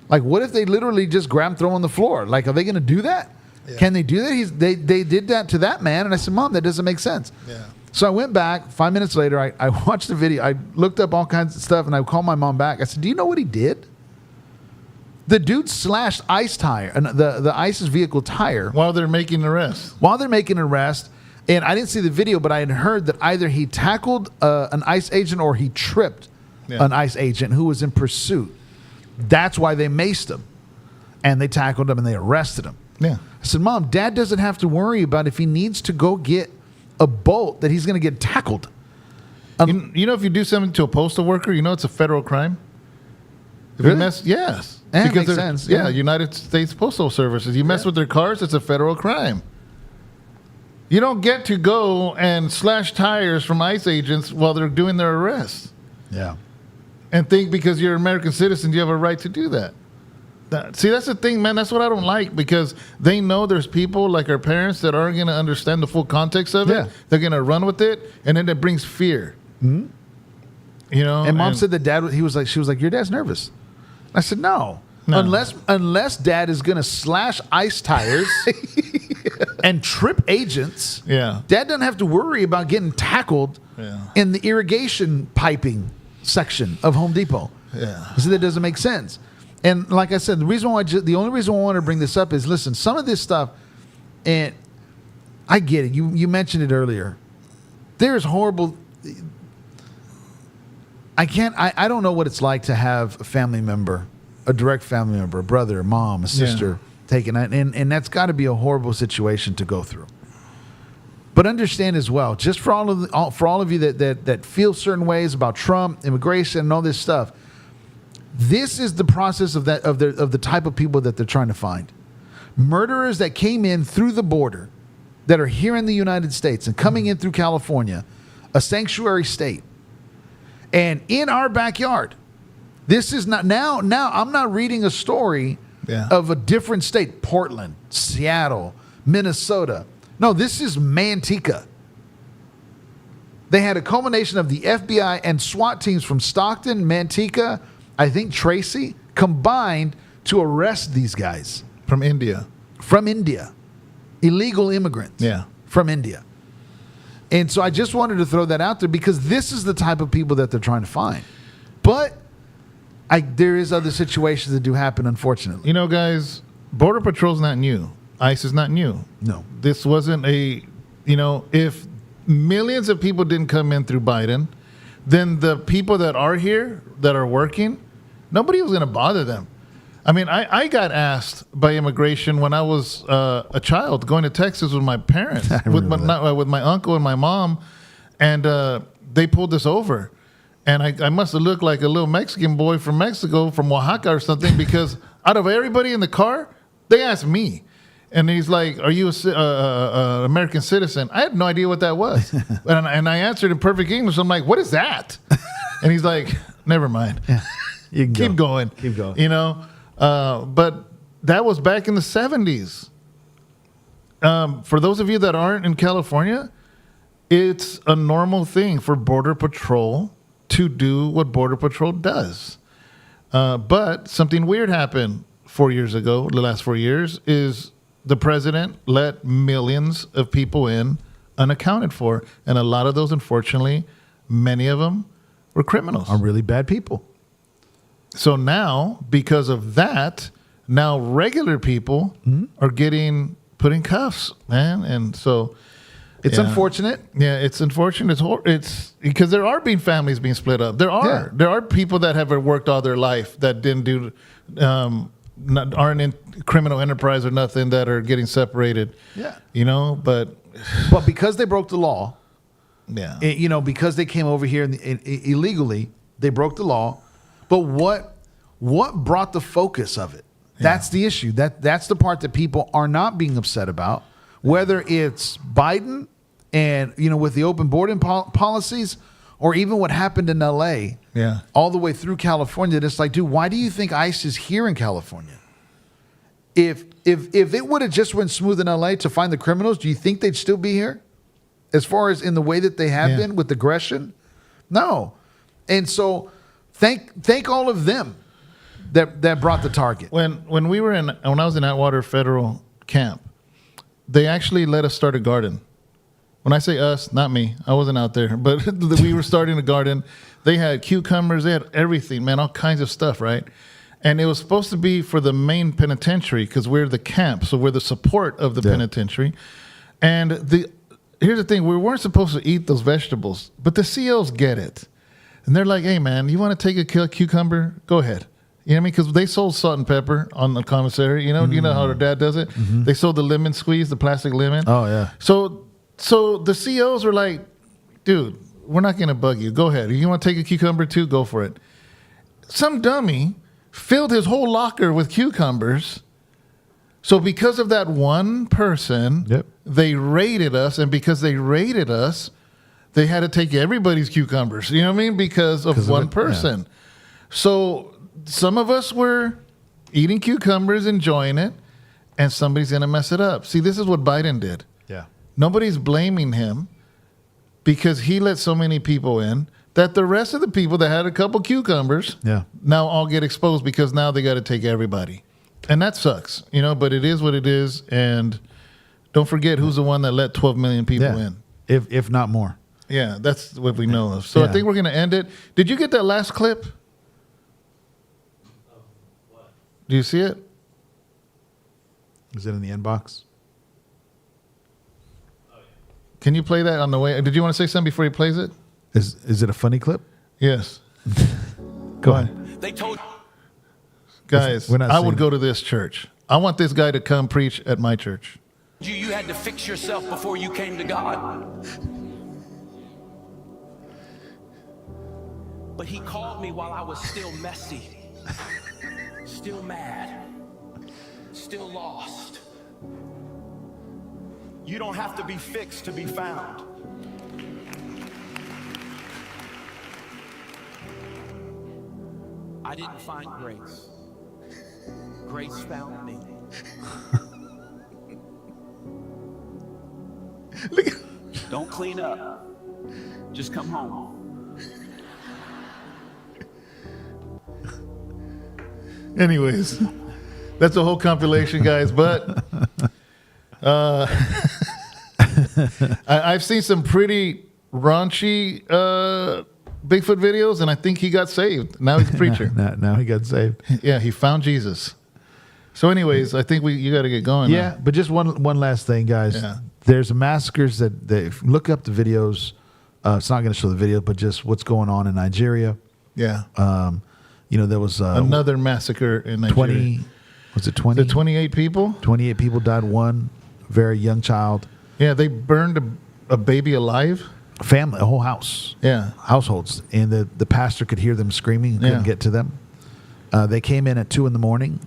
Like, what if they literally just grab and throw on the floor? Like, are they going to do that? Yeah. Can they do that? They did that to that man. And I said, Mom, that doesn't make sense.
Yeah.
So I went back 5 minutes later. I watched the video. I looked up all kinds of stuff, and I called my mom back. I said, do you know what he did? The dude slashed ICE tire, the ICE's vehicle tire.
While they're making an arrest.
And I didn't see the video, but I had heard that either he tackled an ICE agent or he tripped an ICE agent who was in pursuit. That's why they maced him. And they tackled him and they arrested him.
Yeah.
I said, Mom, Dad doesn't have to worry about if he needs to go get a bolt that he's going to get tackled.
You know, if you do something to a postal worker, you know it's a federal crime? If
Really?
you mess, yes.
Yeah, makes sense.
Yeah, United States Postal Services. You mess with their cars, it's a federal crime. You don't get to go and slash tires from ICE agents while they're doing their arrest.
Yeah.
And think because you're an American citizen, you have a right to do that. See, that's the thing, man. That's what I don't like, because they know there's people like our parents that aren't going to understand the full context of it. They're going to run with it, and then it brings fear.
Mm-hmm.
You know,
and Mom said that she was like, your dad's nervous. I said, no. Unless Dad is going to slash ICE tires and trip agents, Dad doesn't have to worry about getting tackled in the irrigation piping section of Home Depot.
Yeah.
So that doesn't make sense. And like I said, the only reason why I wanted to bring this up is, listen, some of this stuff, And I get it. You mentioned it earlier. There's horrible. I don't know what it's like to have a family member, a direct family member, a brother, a mom, a sister taken, and that's got to be a horrible situation to go through. But understand as well, just for all of you that feel certain ways about Trump, immigration, and all this stuff, this is the process of the type of people that they're trying to find. Murderers that came in through the border, that are here in the United States and coming in through California, a sanctuary state, and in our backyard. This is not now. I'm not reading a story of a different state, Portland, Seattle, Minnesota. No, this is Manteca. They had a culmination of the FBI and SWAT teams from Stockton, Manteca, I think Tracy, combined to arrest these guys.
From India.
Illegal immigrants.
Yeah.
From India. And so I just wanted to throw that out there because this is the type of people that they're trying to find. But there is other situations that do happen, unfortunately.
You know, guys, Border Patrol's not new. ICE is not new.
No.
This wasn't if millions of people didn't come in through Biden, then the people that are here, that are working, nobody was going to bother them. I mean, I got asked by immigration when I was a child going to Texas with my parents, with my uncle and my mom, and they pulled us over. And I must have looked like a little Mexican boy from Mexico, from Oaxaca or something, because out of everybody in the car, they asked me. And he's like, "Are you a American citizen?" I had no idea what that was. and I answered in perfect English. I'm like, "What is that?" And he's like, "Never mind.
You can
Keep going.
Keep going.
You know? But that was back in the 70s. For those of you that aren't in California, it's a normal thing for Border Patrol to do what Border Patrol does. But something weird happened 4 years ago, the last 4 years, is the president let millions of people in unaccounted for. And a lot of those, unfortunately, many of them were criminals.
Are really bad people.
So now, because of that, now regular people are getting put in cuffs, man. And so
it's unfortunate.
Yeah, it's unfortunate. It's because there are families being split up. There are people that have worked all their life that didn't do, aren't in criminal enterprise or nothing, that are getting separated.
Yeah,
but
because they broke the law, because they came over here illegally, they broke the law. But what brought the focus of it? That's the issue. That's the part that people are not being upset about. Whether it's Biden and with the open border policies, or even what happened in L.A. All the way through California. It's like, dude, why do you think ICE is here in California? If it would have just went smooth in L.A. to find the criminals, do you think they'd still be here? As far as in the way that they have been with aggression, no. And so. Thank all of them that brought the target.
When I was in Atwater Federal Camp, they actually let us start a garden. When I say us, not me, I wasn't out there, but we were starting a garden. They had cucumbers, they had everything, man, all kinds of stuff, right? And it was supposed to be for the main penitentiary because we're the camp, so we're the support of the penitentiary. And here's the thing: we weren't supposed to eat those vegetables, but the COs get it. And they're like, "Hey, man, you want to take a cucumber? Go ahead." You know what I mean? Because they sold salt and pepper on the commissary. You know how their dad does it? Mm-hmm. They sold the lemon squeeze, the plastic lemon.
Oh, yeah.
So the COs were like, "Dude, we're not going to bug you. Go ahead. You want to take a cucumber too? Go for it." Some dummy filled his whole locker with cucumbers. So because of that one person, they raided us. And because they raided us, they had to take everybody's cucumbers, you know what I mean? Because of one person. Yeah. So some of us were eating cucumbers, enjoying it, and somebody's going to mess it up. See, this is what Biden did.
Yeah.
Nobody's blaming him because he let so many people in that the rest of the people that had a couple cucumbers now all get exposed because now they got to take everybody. And that sucks, but it is what it is. And don't forget who's the one that let 12 million people in.
If not more.
Yeah, that's what we know of. So I think we're going to end it. Did you get that last clip? Do you see it?
Is it in the inbox?
Can you play that on the way? Did you want to say something before he plays it?
Is it a funny clip?
Yes.
Go ahead.
They told
Guys,
We're not
I would
seeing
go to this church. I want this guy to come preach at my church.
you had to fix yourself before you came to God. But he called me while I was still messy, still mad, still lost. You don't have to be fixed to be found. I didn't find grace. Grace found me. Don't clean up. Just come home.
Anyways, that's a whole compilation, guys. But I've seen some pretty raunchy Bigfoot videos, and I think he got saved. Now he's a preacher.
Now he got saved.
Yeah, he found Jesus. So, anyways, I think you got to get going.
Yeah, but just one last thing, guys.
Yeah.
There's massacres that if you look up the videos. It's not going to show the video, but just what's going on in Nigeria.
Yeah.
There was
another massacre in Nigeria. 28 people?
28 people died. One very young child.
Yeah, they burned a baby alive.
Family, a whole house.
Yeah.
Households. And the pastor could hear them screaming and couldn't get to them. They came in at 2 a.m.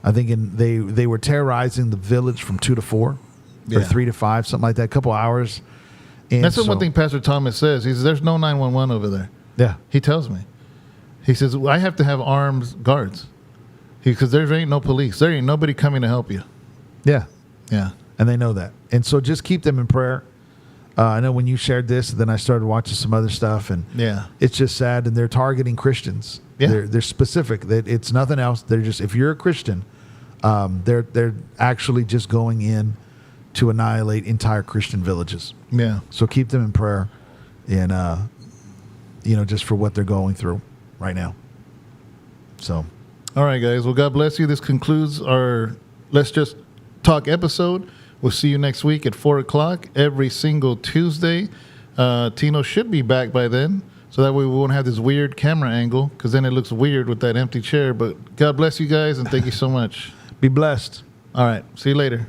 I think they were terrorizing the village from 2 to 4 or 3 to 5, something like that, a couple hours. And
that's the one thing Pastor Thomas says. He says, there's no 911 over there.
Yeah.
He tells me. He says, I have to have armed guards. Because there ain't no police. There ain't nobody coming to help you.
Yeah.
Yeah.
And they know that. And so just keep them in prayer. I know when you shared this, then I started watching some other stuff. And it's just sad. And they're targeting Christians.
Yeah.
They're specific. It's nothing else. They're just, if you're a Christian, they're actually just going in to annihilate entire Christian villages.
Yeah.
So keep them in prayer, and just for what they're going through right now. So,
all right, guys. Well, God bless you. This concludes our Let's Just Talk episode. We'll see you next week at 4:00 every single Tuesday. Tino should be back by then, so that way we won't have this weird camera angle, because then it looks weird with that empty chair. But God bless you guys, and thank you so much.
Be blessed.
All right. See you later.